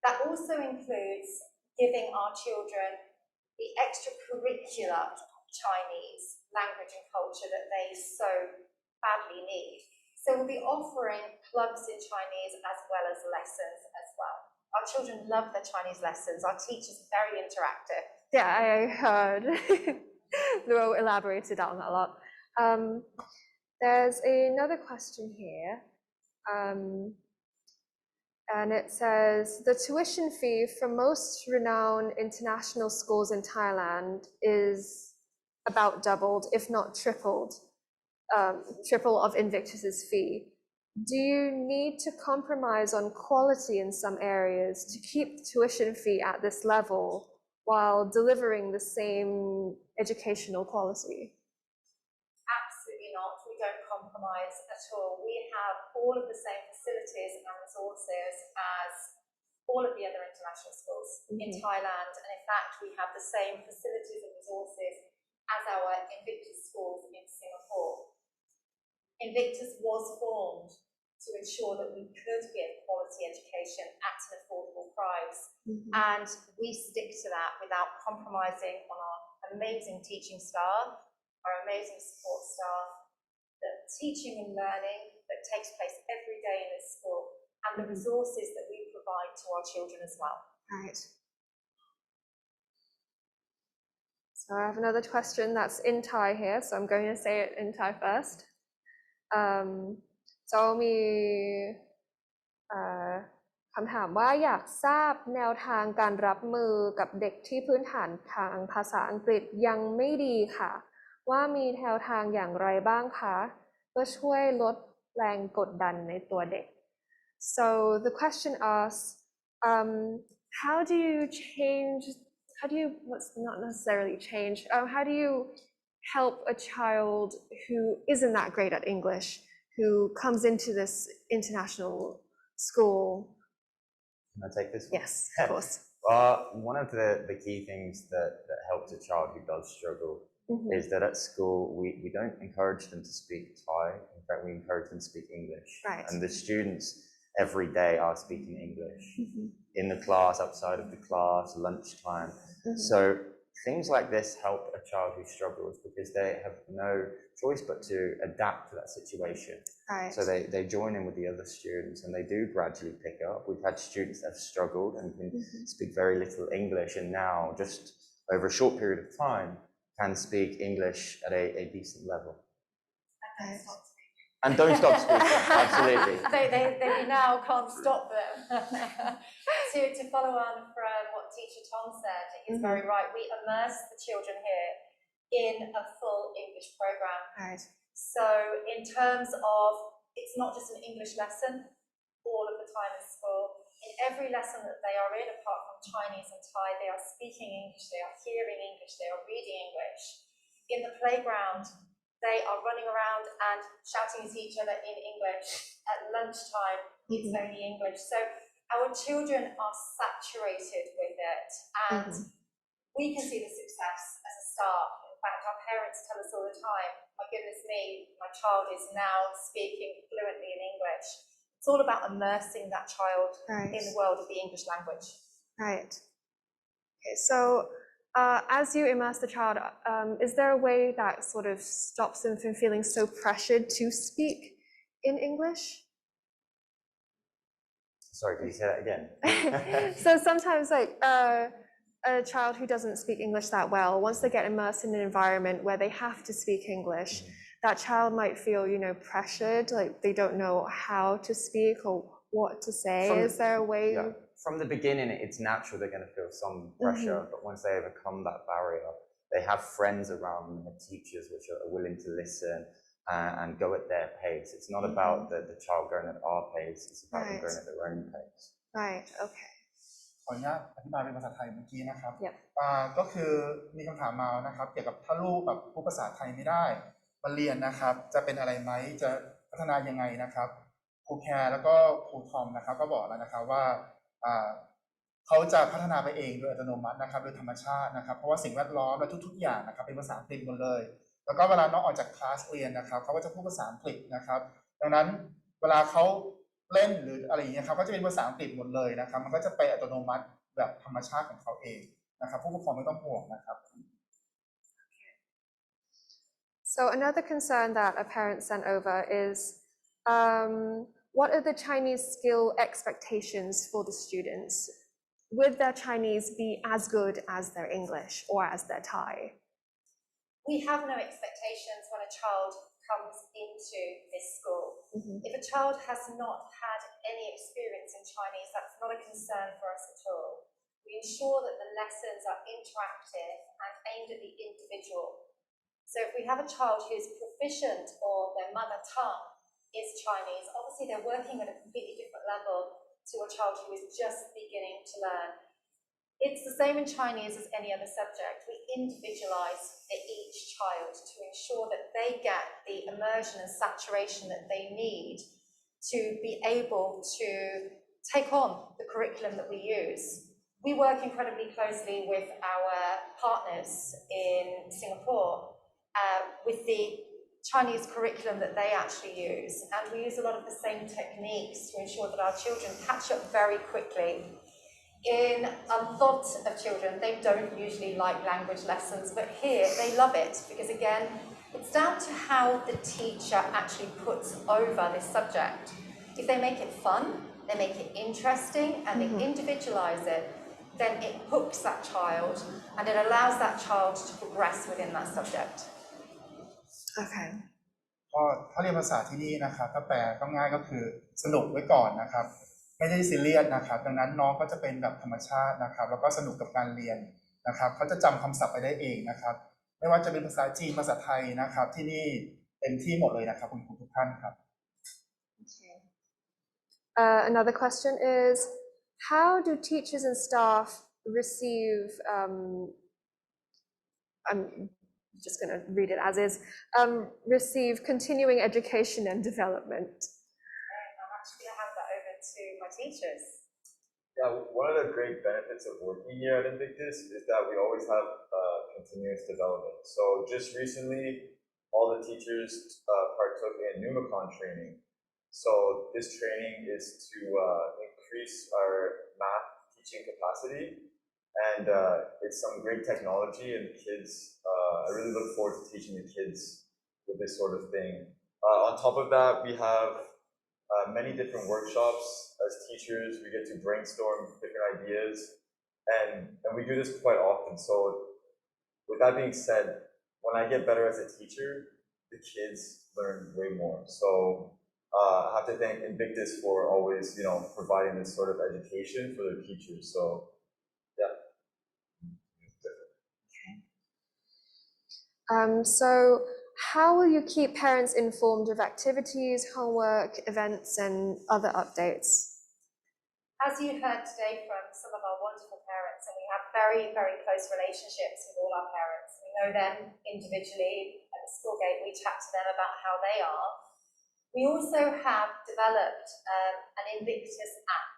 That also includes giving our children the extracurricular Chinese language and culture that they so badly need. So we'll be offering clubs in Chinese as well as lessons as well. Our children love the Chinese lessons. Our teachers are very interactive. Yeah, I heard. They will elaborate on that a lot. There's another question here. And it says, the tuition fee for most renowned international schools in Thailand is about doubled, if not tripled, triple of Invictus's fee. Do you need to compromise on quality in some areas to keep the tuition fee at this level while delivering the same educational quality? Absolutely not. We don't compromise at all. We have all of the same facilities and resources as all of the other international schools in Thailand, and in fact we have the same facilities and resources as our Invictus schools in Singapore. Invictus was formed to ensure that we could give quality education at an affordable price, and we stick to that without compromising on our amazing teaching staff, our amazing support staff, the teaching and learning that takes place every day in this school, and the resources that we provide to our children as well. Right. So I have another question that's in Thai here, so I'm going to say it in Thai first. จะมีคำถามว่าอยากทราบแนวทางการรับมือกับเด็กที่พื้นฐานทางภาษาอังกฤษยังไม่ดีค่ะว่ามีแนวทางอย่างไรบ้างคะเพื่อช่วยลดแรงกดดันในตัวเด็ก So the question asks, how do you not necessarily change, how do you help a child who isn't that great at English, who comes into this international school? Can I take this one? Yes, of course. One of the key things that helps a child who does struggle is that at school we don't encourage them to speak Thai. In fact, we encourage them to speak English. Right. And the students every day are speaking English in the class, outside of the class, lunchtime. So things like this help a child who struggles because they have no choice but to adapt to that situation. Right. So they join in with the other students and they do gradually pick up. We've had students that have struggled and can speak very little English, and now just over a short period of time can speak English at a decent level. And don't stop speaking, absolutely. They now can't stop them. To follow on from what teacher Tom said, he's very right. We immerse the children here in a full English program. Right. So in terms of, it's not just an English lesson all of the time in school. In every lesson that they are in, apart from Chinese and Thai, they are speaking English, they are hearing English, they are reading English. In the playground, they are running around and shouting at each other in English. At lunchtime, it's only English. So our children are saturated with it, and we can see the success as a start. In fact, our parents tell us all the time, my goodness me, my child is now speaking fluently in English. It's all about immersing that child in the world of the English language. Right. Okay, so as you immerse the child, is there a way that sort of stops them from feeling so pressured to speak in English? Sorry, can you say that again? So sometimes like a child who doesn't speak English that well, once they get immersed in an environment where they have to speak English, that child might feel, pressured, like they don't know how to speak or what to say. Is there a way? Yeah. From the beginning, it's natural they're going to feel some pressure, but once they overcome that barrier, they have friends around them, and teachers which are willing to listen and go at their pace. It's not about the child going at our pace, it's about them going at their own pace. Right, okay. ขออนุญาตอธิบายเป็นภาษาไทยเมื่อกี้นะครับก็คือมีคำถามมานะครับเกี่ยวกับถ้าลูกแบบพูดภาษาไทยไม่ได้มาเรียนนะครับจะเป็นอะไรไหมจะพัฒนายังไงนะครับครูแคร์แล้วก็ครูทอมนะครับก็บอกแล้วนะครับว่าเขาจะพัฒนาไปเองโดยอัตโนมัตินะครับโดยธรรมชาตินะครับเพราะว่าสิ่งแวดล้อมและทุกๆอย่างนะครับเป็นภาษาอังกฤษหมดเลยแล้วก็เวลาน้องออกจากคลาสเรียนนะครับเขาก็จะพูดภาษาอังกฤษนะครับดังนั้นเวลาเขาเล่นหรืออะไรอย่างเงี้ยครับก็จะเป็นภาษาอังกฤษหมดเลยนะครับมันก็จะไปอัตโนมัติแบบธรรมชาติของเขาเองนะครับผู้ปกครองไม่ต้องห่วงนะครับ So another concern that a parent sent over is what are the Chinese skill expectations for the students? Would their Chinese be as good as their English or as their Thai? We have no expectations when a child comes into this school. If a child has not had any experience in Chinese, that's not a concern for us at all. We ensure that the lessons are interactive and aimed at the individual. So if we have a child who's proficient or their mother tongue is Chinese, obviously they're working at a completely different level to a child who is just beginning to learn. It's the same in Chinese as any other subject. We individualize for each child to ensure that they get the immersion and saturation that they need to be able to take on the curriculum that we use. We work incredibly closely with our partners in Singapore with the Chinese curriculum that they actually use, and we use a lot of the same techniques to ensure that our children catch up very quickly. In a lot of children, they don't usually like language lessons, but here they love it because, again, it's down to how the teacher actually puts over this subject. If they make it fun, they make it interesting, and they individualize it, then it hooks that child and it allows that child to progress within that subject. Okay. ก็ถ้าเรียนภาษาที่นี่นะครับถ้าแปลก็ง่ายก็คือสนุกไว้ก่อนนะครับไม่ได้ซีเรียสนะครับดังนั้นน้องก็จะเป็นแบบธรรมชาตินะครับแล้วก็สนุกกับการเรียนนะครับเขาจะจำคำศัพท์ไปได้เองนะครับไม่ว่าจะเป็นภาษาจีนภาษาไทยนะครับที่นี่เต็มที่หมดเลยนะครับคุณครูทุกท่านครับ Another question is, how do teachers and staff receive, I'm just going to read it as is, receive continuing education and development? I'm actually going to hand that over to my teachers. Yeah, one of the great benefits of working here at Invictus is that we always have continuous development. So just recently, all the teachers partook in Numicon training. So this training is to increase our math teaching capacity, and it's some great technology, and kids, I really look forward to teaching the kids with this sort of thing. On top of that, we have many different workshops. As teachers, we get to brainstorm different ideas, and we do this quite often. So with that being said, when I get better as a teacher, the kids learn way more. So I have to thank Invictus for always, providing this sort of education for their teachers. So, yeah. So how will you keep parents informed of activities, homework, events, and other updates? As you heard today from some of our wonderful parents, and we have very, very close relationships with all our parents. We know them individually at the school gate. We chat to them about how they are. We also have developed an Invictus app,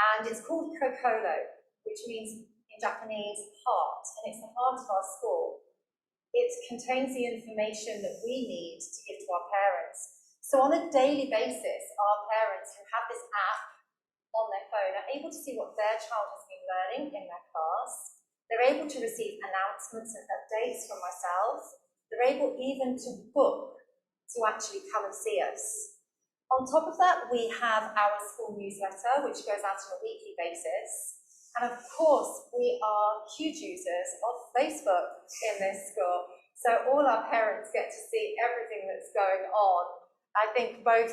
and it's called Co-Curricular, which means in Japanese heart, and it's the heart of our school. It contains the information that we need to give to our parents. So on a daily basis, our parents who have this app on their phone are able to see what their child has been learning in their class. They're able to receive announcements and updates from myself. They're able even to book to actually come and see us. On top of that, we have our school newsletter, which goes out on a weekly basis. And of course, we are huge users of Facebook in this school. So all our parents get to see everything that's going on. I think both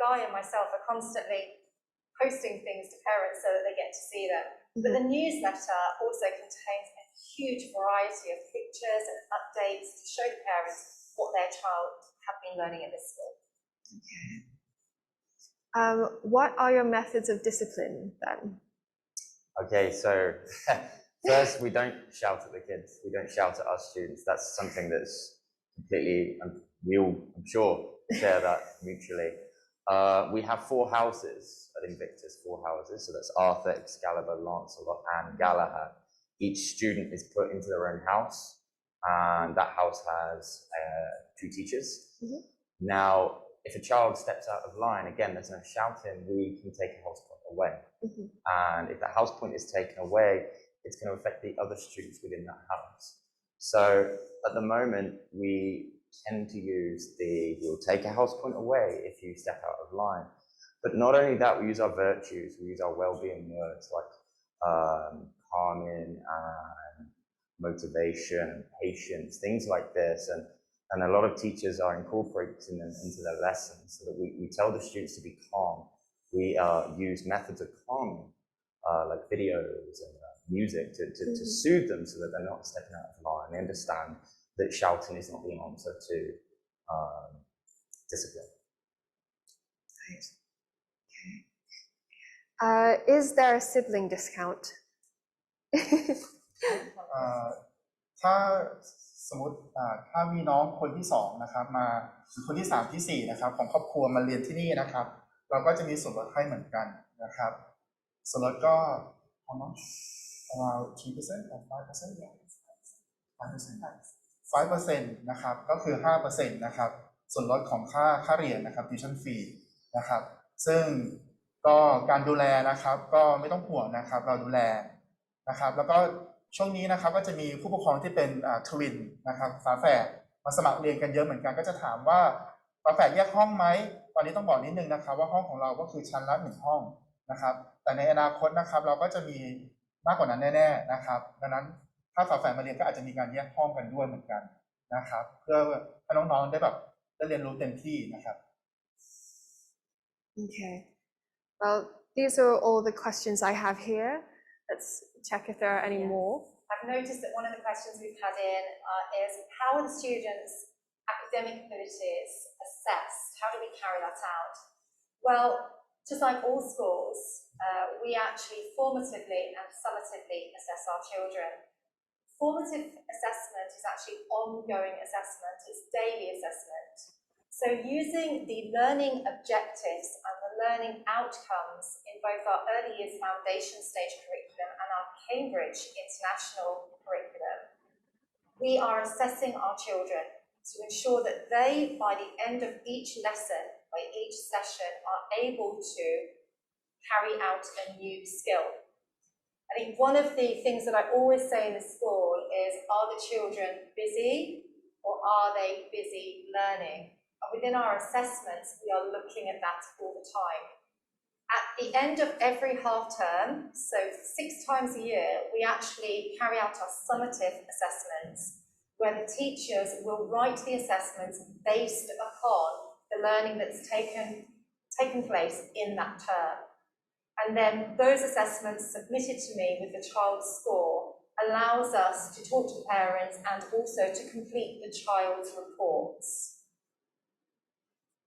Guy and myself are constantly posting things to parents so that they get to see them. But the newsletter also contains a huge variety of pictures and updates to show the parents what their child have been learning at this school. What are your methods of discipline then? Okay, so first, we don't shout at the kids. We don't shout at us students. That's something that's completely, we all, I'm sure, share that mutually. We have 4 houses at Invictus, 4 houses. So that's Arthur, Excalibur, Lancelot, and Galahad. Each student is put into their own house, and that house has 2 teachers. Now, if a child steps out of line, again, there's no shouting, we can take a house point away. And if the house point is taken away, it's going to affect the other students within that house. So at the moment, we tend to use we'll take a house point away if you step out of line. But not only that, we use our virtues, we use our well-being words like calming and motivation and patience, things like this. And a lot of teachers are incorporating them into their lessons so that we tell the students to be calm. We use methods of calming, like videos and music to soothe them so that they're not stepping out of line. They understand that shouting is not the answer to discipline. Is there a sibling discount? ถ้าสมมติถ้ามีน้องคนที่2นะครับมาคนที่3ที่4นะครับของครอบครัวมาเรียนที่นี่นะครับเราก็จะมีส่วนลดให้เหมือนกัน นะครับส่วนลดก็ how much around 3% or 5% 5% นะครับก็คือ 5% นะครับส่วนลดของค่าเรียนนะครับ tuition fee นะครับซึ่งก็การดูแลนะครับก็ไม่ต้องห่วงนะครับเราดูแลนะครับแล้วก็ช่วงนี้นะครับก็จะมีผู้ปกครองที่เป็นทวินนะครับฝาแฝดมาสมัครเรียนกันเยอะเหมือนกันก็จะถามว่าฝาแฝดแยกห้องไหมตอนนี้ต้องบอกนิดนึงนะครับว่าห้องของเราก็คือชั้นละ1ห้องนะครับแต่ในอนาคตนะครับเราก็จะมีมากกว่านั้นแน่ๆนะครับดังนั้นถ้าฝาแฝดมาเรียนก็อาจจะมีการแยกห้องกันด้วยเหมือนกันนะครับเพื่อให้น้องๆได้แบบได้เรียนรู้เต็มที่นะครับ Okay. Well, these are all the questions I have here. Let's check if there are any more. I've noticed that one of the questions we've had in is how are the students' academic abilities assessed? How do we carry that out? Well, just like all schools, we actually formatively and summatively assess our children. Formative assessment is actually ongoing assessment, it's daily assessment. So using the learning objectives and the learning outcomes in both our early years foundation stage curriculum and our Cambridge International curriculum, we are assessing our children to ensure that they, by the end of each lesson, by each session, are able to carry out a new skill. I think one of the things that I always say in the school is, are the children busy or are they busy learning? And within our assessments, we are looking at that all the time. At the end of every half term, so 6 times a year, we actually carry out our summative assessments, where the teachers will write the assessments based upon the learning that's taken place in that term. And then those assessments submitted to me with the child's score allows us to talk to parents and also to complete the child's reports.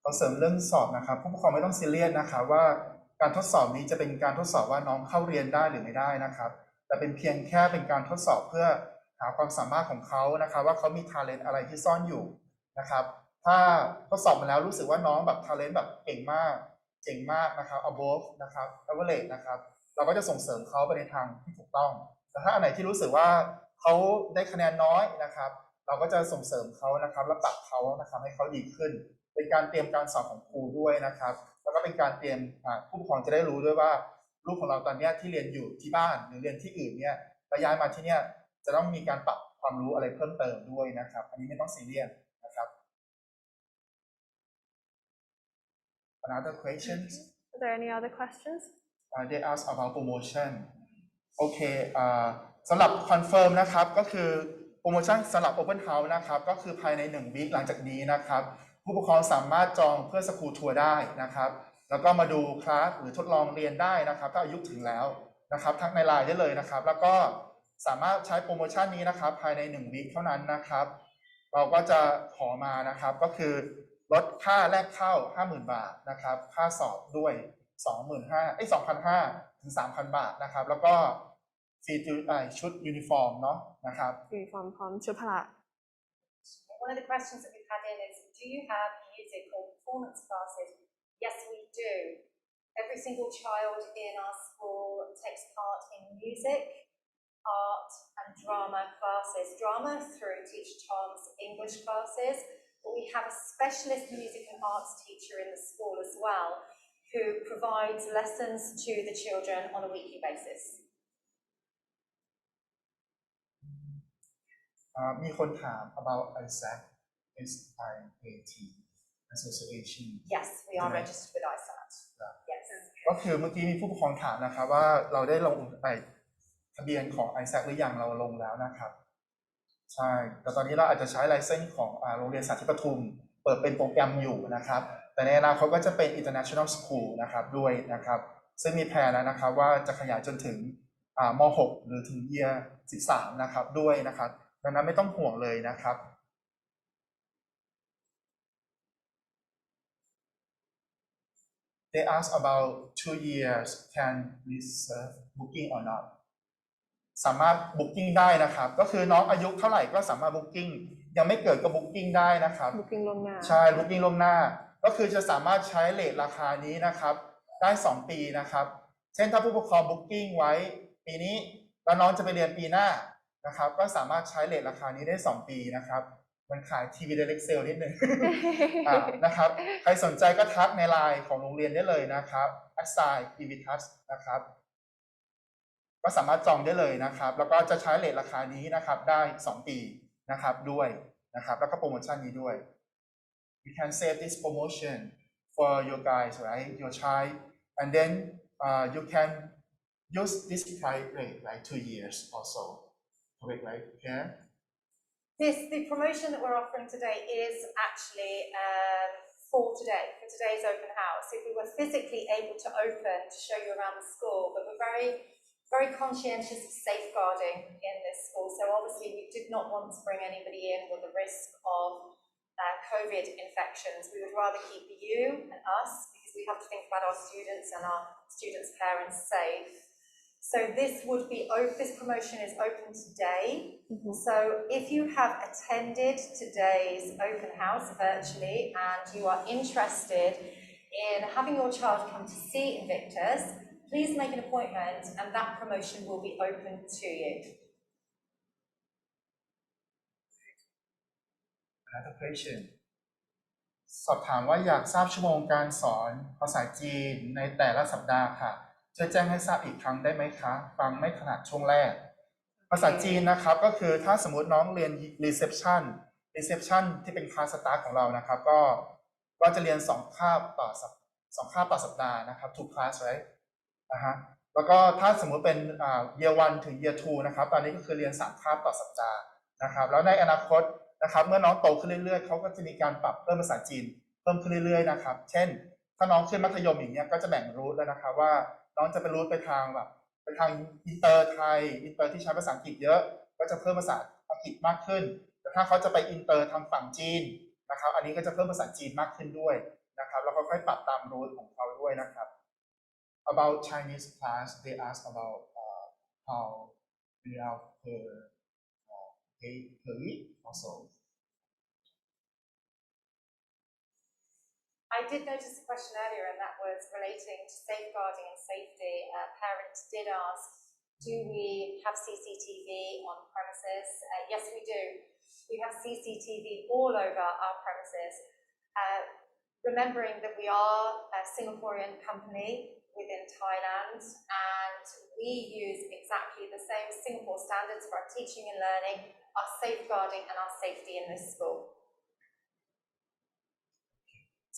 ขอเสริมเรื่องสอบนะครับผู้ปกครองไม่ต้องซีเรียสนะครับว่าการทดสอบนี้จะเป็นการทดสอบว่าน้องเข้าเรียนได้หรือไม่ได้นะครับแต่เป็นเพียงแค่เป็นการทดสอบเพื่อหาความสามารถของเขานะครับว่าเขามี talent อะไรที่ซ่อนอยู่นะครับถ้าทดสอบมาแล้วรู้สึกว่าน้องแบบ talent แบบเก่งมากนะครับ above นะครับ average นะครับเราก็จะส่งเสริมเขาไปในทางที่ถูกต้องแต่ถ้าอันไหนที่รู้สึกว่าเขาได้คะแนนน้อยนะครับเราก็จะส่งเสริมเขานะครับและปรับเขานะครับให้เขาดีขึ้นเป็นการเตรียมการสอนของครูด้วยนะครับแล้วก็เป็นการเตรียมผู้ปกครองจะได้รู้ด้วยว่าลูกของเราตอนนี้ที่เรียนอยู่ที่บ้านหรือเรียนที่อื่นเนี่ยย้ายมาที่เนี่ยจะต้องมีการปรับความรู้อะไรเพิ่มเติมด้วยนะครับอันนี้ไม่ต้องซีเรียสนะครับ Another questions? Are there any other questions? They ask about promotion. โอเคสำหรับ confirm นะครับก็คือโปรโมชั่นสำหรับ Open House นะครับก็คือภายใน1 วีคหลังจากนี้นะครับผู้ปกครองสามารถจองเพื่อสกูลทัวร์ได้นะครับแล้วก็มาดูคลาสหรือทดลองเรียนได้นะครับถ้าอายุถึงแล้วนะครับทักในไลน์ได้เลยนะครับแล้วก็สามารถใช้โปรโมชั่นนี้นะครับภายใน1 วีคเท่านั้นนะครับเราก็จะขอมานะครับก็คือลดค่าแรกเข้า 50,000 บาทนะครับค่าสอบด้วย 2,500 ถึง 3,000 บาทนะครับแล้วก็ฟรีชุดยูนิฟอร์มเนาะนะครับ Uniform พร้อมชุดพละ One of the questions that we've had in is, do you have music or performance classes? Yes, we do. Every single child in our school takes part in music, art and drama classes. Drama through Teacher Tom's English classes, but we have a specialist music and arts teacher in the school as well, who provides lessons to the children on a weekly basis. มีคนถาม about ISAT Association. Yes, we are registered with ISAT. Yes. ก็คือเมื่อกี้มีผู้ปกครองถามนะครับว่าเราได้ลงทะเบียนของ ISAT หรือยังเราลงแล้วนะครับใช่แต่ตอนนี้เราอาจจะใช้ไลเซนส์ของโรงเรียนสาธิตปทุมเปิดเป็นโปรแกรมอยู่นะครับแต่ในอนาคตก็จะเป็น International School นะครับด้วยนะครับซึ่งมีแผนแล้วนะครับว่าจะขยายจนถึงม.6 หรือถึง Year 13 นะครับด้วยนะครับดังนั้นไม่ต้องห่วงเลยนะครับ They ask about 2 years can reserve booking or not สามารถ booking ได้นะครับก็คือน้องอายุเท่าไหร่ก็สามารถ booking ยังไม่เกิดก็ booking ได้นะครับ booking ล่วงหน้าใช่ booking ล่วงหน้าก็คือจะสามารถใช้เรทราคานี้นะครับ ได้2ปีนะครับเช่นถ้าผู้ปกครองบุ๊กกิ้งไว้ปีนี้แล้วน้องจะไปเรียนปีหน้านะครับก็สามารถใช้เรทราคานี้ได้2ปีนะครับมันขายทีวีเดเล็กเซลนิดนึง นะครับใครสนใจก็ทักในไลน์ของโรงเรียนได้เลยนะครับ assign Invictus นะครับก็สามารถจองได้เลยนะครับแล้วก็จะใช้เรทราคานี้นะครับได้2ปีนะครับด้วยนะครับแล้วก็โปรโมชั่นนี้ด้วย you can save this promotion for your guys right your child and then you can use this price rate like 2 years or so correct right okay the promotion that we're offering today is actually for today's open house. If we were physically able to open to show you around the school, but we're very conscientious of safeguarding in this school. So obviously we did not want to bring anybody in with the risk of COVID infections. We would rather keep you and us because we have to think about our students and our students' parents safe. So this promotion is open today. So if you have attended today's open house virtually and you are interested in having your child come to see Invictus, please make an appointment and that promotion will be open to you. Another question สอบถามว่าอยากทราบชั่วโมงการสอนภาษาจีนในแต่ละสัปดาห์ค่ะช่วยแจ้งให้ทราบอีกครั้งได้ไหมคะฟังไม่ถนัดช่วงแรกภาษาจีนนะครับก็คือถ้าสมมติน้องเรียน reception ที่เป็นคลาสสตาร์ทของเรานะครับก็จะเรียน2 คาบต่อสัปดาห์นะครับ 2 class right นะฮะแล้วก็ถ้าสมมุติเป็นyear 1 ถึง year 2 นะครับตอนนี้ก็คือเรียน3 คาบต่อสัปดาห์นะครับแล้วในอนาคตนะครับเมื่อน้องโตขึ้นเรื่อยๆเขาก็จะมีการปรับเพิ่มภาษาจีนเพิ่มขึ้นเรื่อยๆนะครับเช่นถ้าน้องขึ้นมัธยมอย่างเงี้ยก็จะแบ่งรูทแล้วนะครับว่าน้องจะไปรูทไปทางอินเตอร์ไทยอินเตอร์ที่ใช้ภาษาอังกฤษเยอะก็จะเพิ่มภาษาอังกฤษมากขึ้นแต่ถ้าเขาจะไปอินเตอร์ทางฝั่งจีนนะครับอันนี้ก็จะเพิ่มภาษาจีนมากขึ้นด้วยนะครับแล้วก็ค่อยปรับตามรูทของเขาด้วยนะครับ about Chinese class they ask about how we are per week also I did notice a question earlier, and that was relating to safeguarding and safety. Parents did ask, do we have CCTV on premises? Yes, we do. We have CCTV all over our premises. Remembering that we are a Singaporean company within Thailand, and we use exactly the same Singapore standards for our teaching and learning, our safeguarding and our safety in this school.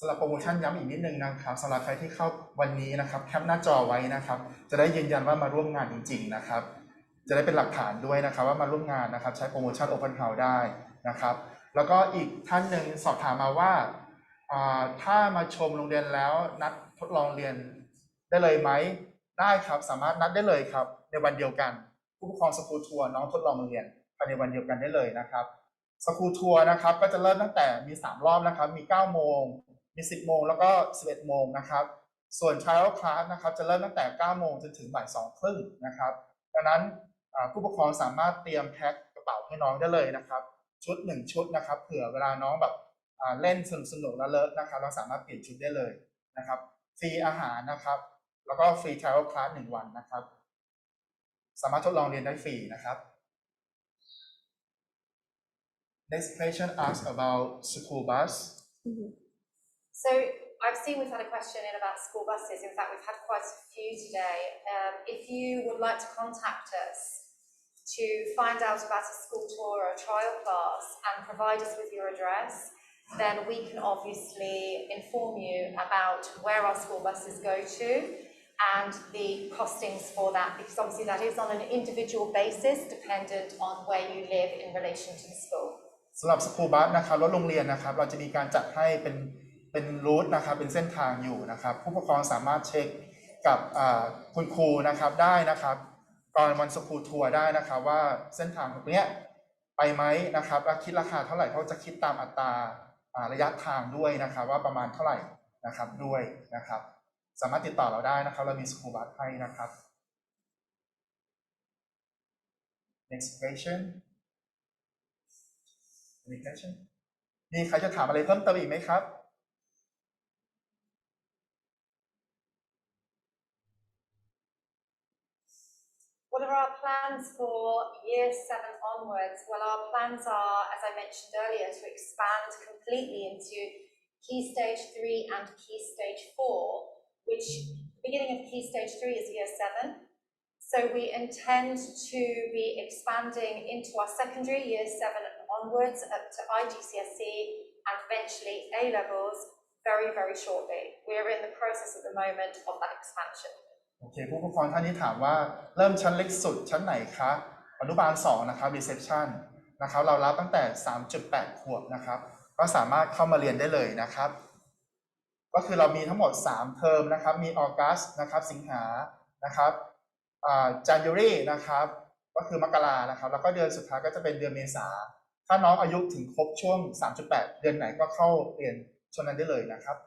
สำหรับโปรโมชั่นย้ำอีกนิดนึงนะครับสำหรับใครที่เข้าวันนี้นะครับแคปหน้าจอไว้นะครับจะได้ยืนยันว่ามาร่วมงานจริงๆนะครับจะได้เป็นหลักฐานด้วยนะครับว่ามาร่วมงานนะครับใช้โปรโมชั่น Open House ได้นะครับแล้วก็อีกท่านหนึ่งสอบถามมาว่าถ้ามาชมโรงเรียนแล้วนัดทดลองเรียนได้เลยไหมได้ครับสามารถนัดได้เลยครับในวันเดียวกันผู้ปกครองสกูลทัวร์น้องทดลองเรียนภายในวันเดียวกันได้เลยนะครับสกูลทัวร์นะครับก็จะเริ่มตั้งแต่มี3 รอบนะครับมี 9 โมงมี 10 โมงแล้วก็ 11 โมงนะครับส่วน Trial Class นะครับจะเริ่มตั้งแต่ 9 โมงจนถึงบ่าย 2 ครึ่งนะครับดังนั้นผู้ปกครองสามารถเตรียมแพ็คกระเป๋าให้น้องได้เลยนะครับชุด1 ชุดนะครับเผื่อเวลาน้องแบบเล่นสนุกแล้วเลอะนะครับเราสามารถเปลี่ยนชุดได้เลยนะครับฟรีอาหารนะครับแล้วก็ฟรี Trial Class 1 วันนะครับสามารถทดลองเรียนได้ฟรีนะครับ Next question asks about school bus. So I've seen we've had a question in about school buses. In fact, we've had quite a few today. If you would like to contact us to find out about a school tour or a trial class and provide us with your address, then we can obviously inform you about where our school buses go to and the costings for that, because obviously that is on an individual basis dependent on where you live in relation to the school. สำหรับสกูลบัสนะครับรถโรงเรียนนะครับเราจะมีการจัดให้เป็นรูทนะครับเป็นเส้นทางอยู่นะครับผู้ปกครองสามารถเช็คกับคุณครูนะครับได้นะครับก่อนวันสกูลทัวร์ได้นะครับว่าเส้นทางตรงนี้ไปไหมนะครับและคิดราคาเท่าไหร่เขาจะคิดตามอัตราระยะทางด้วยนะครับว่าประมาณเท่าไหร่นะครับด้วยนะครับสามารถติดต่อเราได้นะครับเรามีสกูลบัสให้นะครับ Next question Any question มีใครจะถามอะไรเพิ่มเติมอีกไหมครับ What are our plans for year 7 onwards? Well, our plans are, as I mentioned earlier, to expand completely into Key Stage 3 and Key Stage 4, which the beginning of Key Stage 3 is year 7. So we intend to be expanding into our secondary year 7 onwards up to IGCSE and eventually A levels very, very shortly. We are in the process at the moment of that expansion. โอเคผู้ปกครองท่านนี้ถามว่าเริ่มชั้นเล็กสุดชั้นไหนคะอนุบาล2นะครับ reception นะครับเรารับตั้งแต่ 3.8 ขวบนะครับก็สามารถเข้ามาเรียนได้เลยนะครับก็คือเรามีทั้งหมด3เทอมนะครับมีออกัสนะครับสิงหานะครับJanuary นะครับก็คือมกรานะครับแล้วก็เดือนสุดท้ายก็จะเป็นเดือนเมษาถ้าน้องอายุถึงครบช่วง 3.8 เดือนไหนก็เข้าเรียนช่วงนั้นได้เลยนะครับ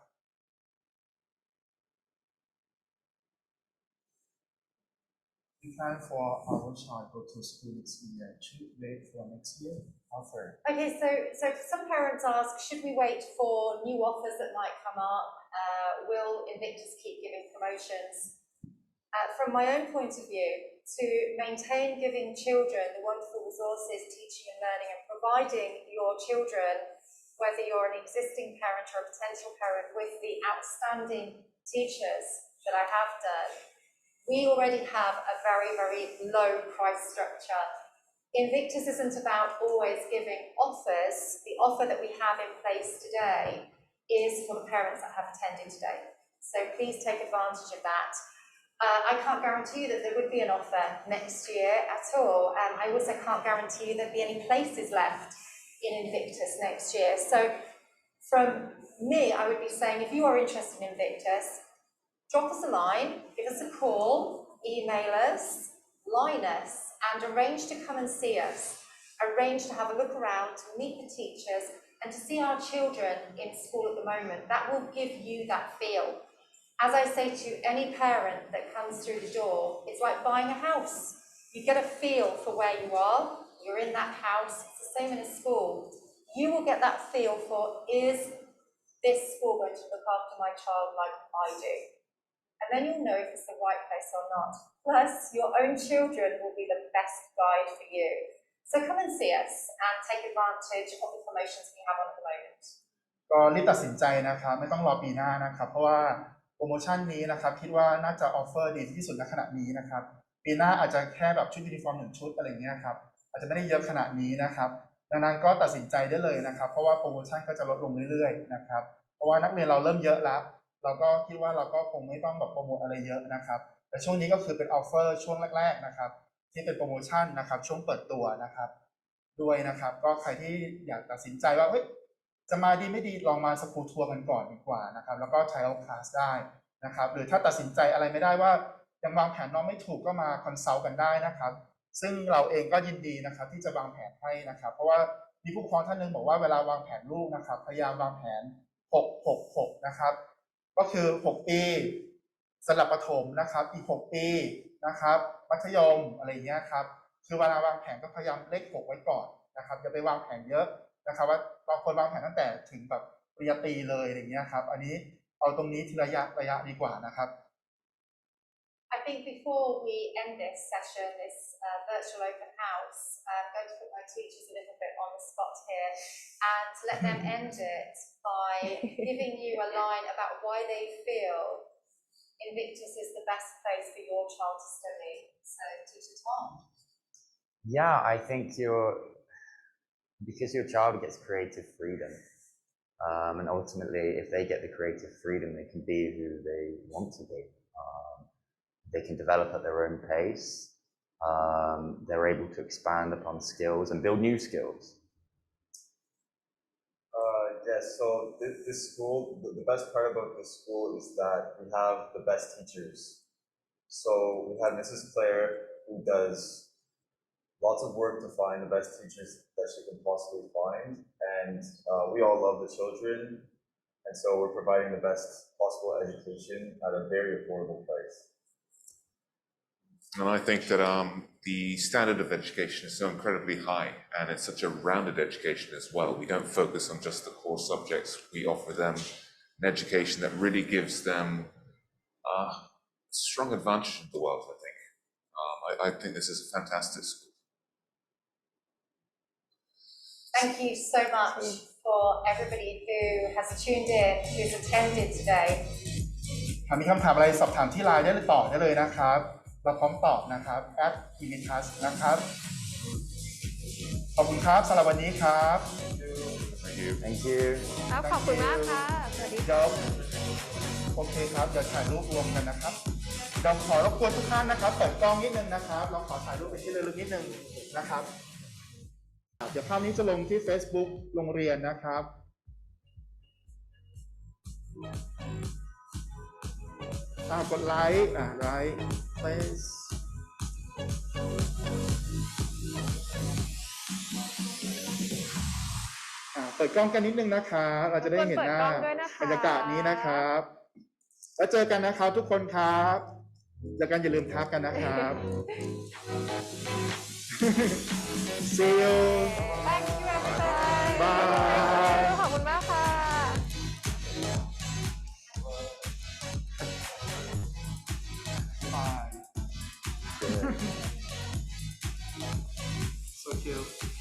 We plan for our child go to school this year. Should we wait for next year? Offer. Okay, so some parents ask, should we wait for new offers that might come up? Will Invictus keep giving promotions? From my own point of view, to maintain giving children the wonderful resources, teaching and learning, and providing your children, whether you're an existing parent or a potential parent, with the outstanding teachers that I have done, we already have a very, very low price structure. Invictus isn't about always giving offers. The offer that we have in place today is for the parents that have attended today. So please take advantage of that. I can't guarantee you that there would be an offer next year at all. I also can't guarantee you there'd be any places left in Invictus next year. So from me, I would be saying, if you are interested in Invictus, drop us a line, give us a call, email us, line us, and arrange to come and see us. Arrange to have a look around, to meet the teachers, and to see our children in school at the moment. That will give you that feel. As I say to any parent that comes through the door, it's like buying a house. You get a feel for where you are, you're in that house, it's the same in a school. You will get that feel for, is this school going to look after my child like I do? And then you'll know if it's the right place or not. Plus, your own children will be the best guide for you. So come and see us and take advantage of the promotions we have on at the moment. ก็รีบตัดสินใจนะครับไม่ต้องรอปีหน้านะครับเพราะว่าโปรโมชั่นนี้นะครับคิดว่าน่าจะออฟเฟอร์ดีที่สุดณขณะนี้นะครับปีหน้าอาจจะแค่แบบชุดยูนิฟอร์ม1ชุดอะไรเงี้ยครับอาจจะไม่ได้เยอะขนาดนี้นะครับดังนั้นก็ตัดสินใจได้เลยนะครับเพราะว่าโปรโมชั่นก็จะลดลงเรื่อยๆนะครับเพราะว่านักเรียนเราเริ่มเยอะแล้วเราก็คิดว่าเราก็คงไม่ต้องแบบโปรโมทอะไรเยอะนะครับแต่ช่วงนี้ก็คือเป็นออฟเฟอร์ช่วงแรกๆนะครับที่เป็นโปรโมชั่นนะครับช่วงเปิดตัวนะครับด้วยนะครับก็ใครที่อยากตัดสินใจว่าจะมาดีไม่ดีลองมาสกูลทัวร์กันก่อนดีกว่านะครับแล้วก็ trial class ได้นะครับหรือถ้าตัดสินใจอะไรไม่ได้ว่ายังวางแผนน้องไม่ถูกก็มาคอนซัลท์กันได้นะครับซึ่งเราเองก็ยินดีนะครับที่จะวางแผนให้นะครับเพราะว่ามีผู้ปกครองท่านนึงบอกว่าเวลาวางแผนลูกนะครับพยายามวางแผน6นะครับก็คือ6ปีสำหรับประถมนะครับอีก6ปีนะครับมัธยมอะไรเงี้ยครับคือเวลาวางแผนก็พยายามเลข6ไว้ก่อนนะครับอย่าไปวางแผนเยอะนะครับว่าบางคนวางแผนตั้งแต่ถึงแบบปริญญาตรีเลยอะไรเงี้ยครับอันนี้เอาตรงนี้ทีระยะดีกว่านะครับ I think before we end this session, this virtual open house, I'm going to put my teachers a little bit on the spot here and let them end it by giving you a line about why they feel Invictus is the best place for your child to study. So, Teacher Tom. Yeah, I think because your child gets creative freedom, and ultimately, if they get the creative freedom, they can be who they want to be. They can develop at their own pace. They're able to expand upon skills and build new skills. Yes, so this school, the best part about this school is that we have the best teachers. So we have Mrs. Claire, who does lots of work to find the best teachers that she can possibly find. And we all love the children. And so we're providing the best possible education at a very affordable price. And I think that the standard of education is so incredibly high, and it's such a rounded education as well. We don't focus on just the core subjects. We offer them an education that really gives them a strong advantage in the world, I think. I think this is a fantastic school. Thank you so much for everybody who has tuned in, who's attended today. ถ้ามีคำถามอะไรสอบถามที่ไลน์ได้เลยตอบได้เลยนะครับเราพร้อมตอบนะครับ @Invictus นะครับขอบคุณครับสำหรับวันนี้ครับ Thank you. Thank you. ครับขอบคุณมากค่ะ สวัสดี เดี๋ยวโอเคครับเดี๋ยวถ่ายรูปรวมกันนะครับเดี๋ยวขอรบกวนทุกท่านนะครับเปิดกล้องนิดนึงนะครับเราขอถ่ายรูปเป็นที่ระลึกนิดนึงนะครับเดี๋ยวภาพนี้จะลงที่ Facebook โรงเรียนนะครับกดไลค์ไลค์เฟซเปิดกล้องกันนิดนึงนะคะเราจะได้เห็นหน้าบรรยากาศนี้นะครับแล้วเจอกันนะครับทุกคนครับเจอกันอย่าลืมทักกันนะครับ See you Thank you everybody Bye ขอบคุณมากค่ะ Bye So cute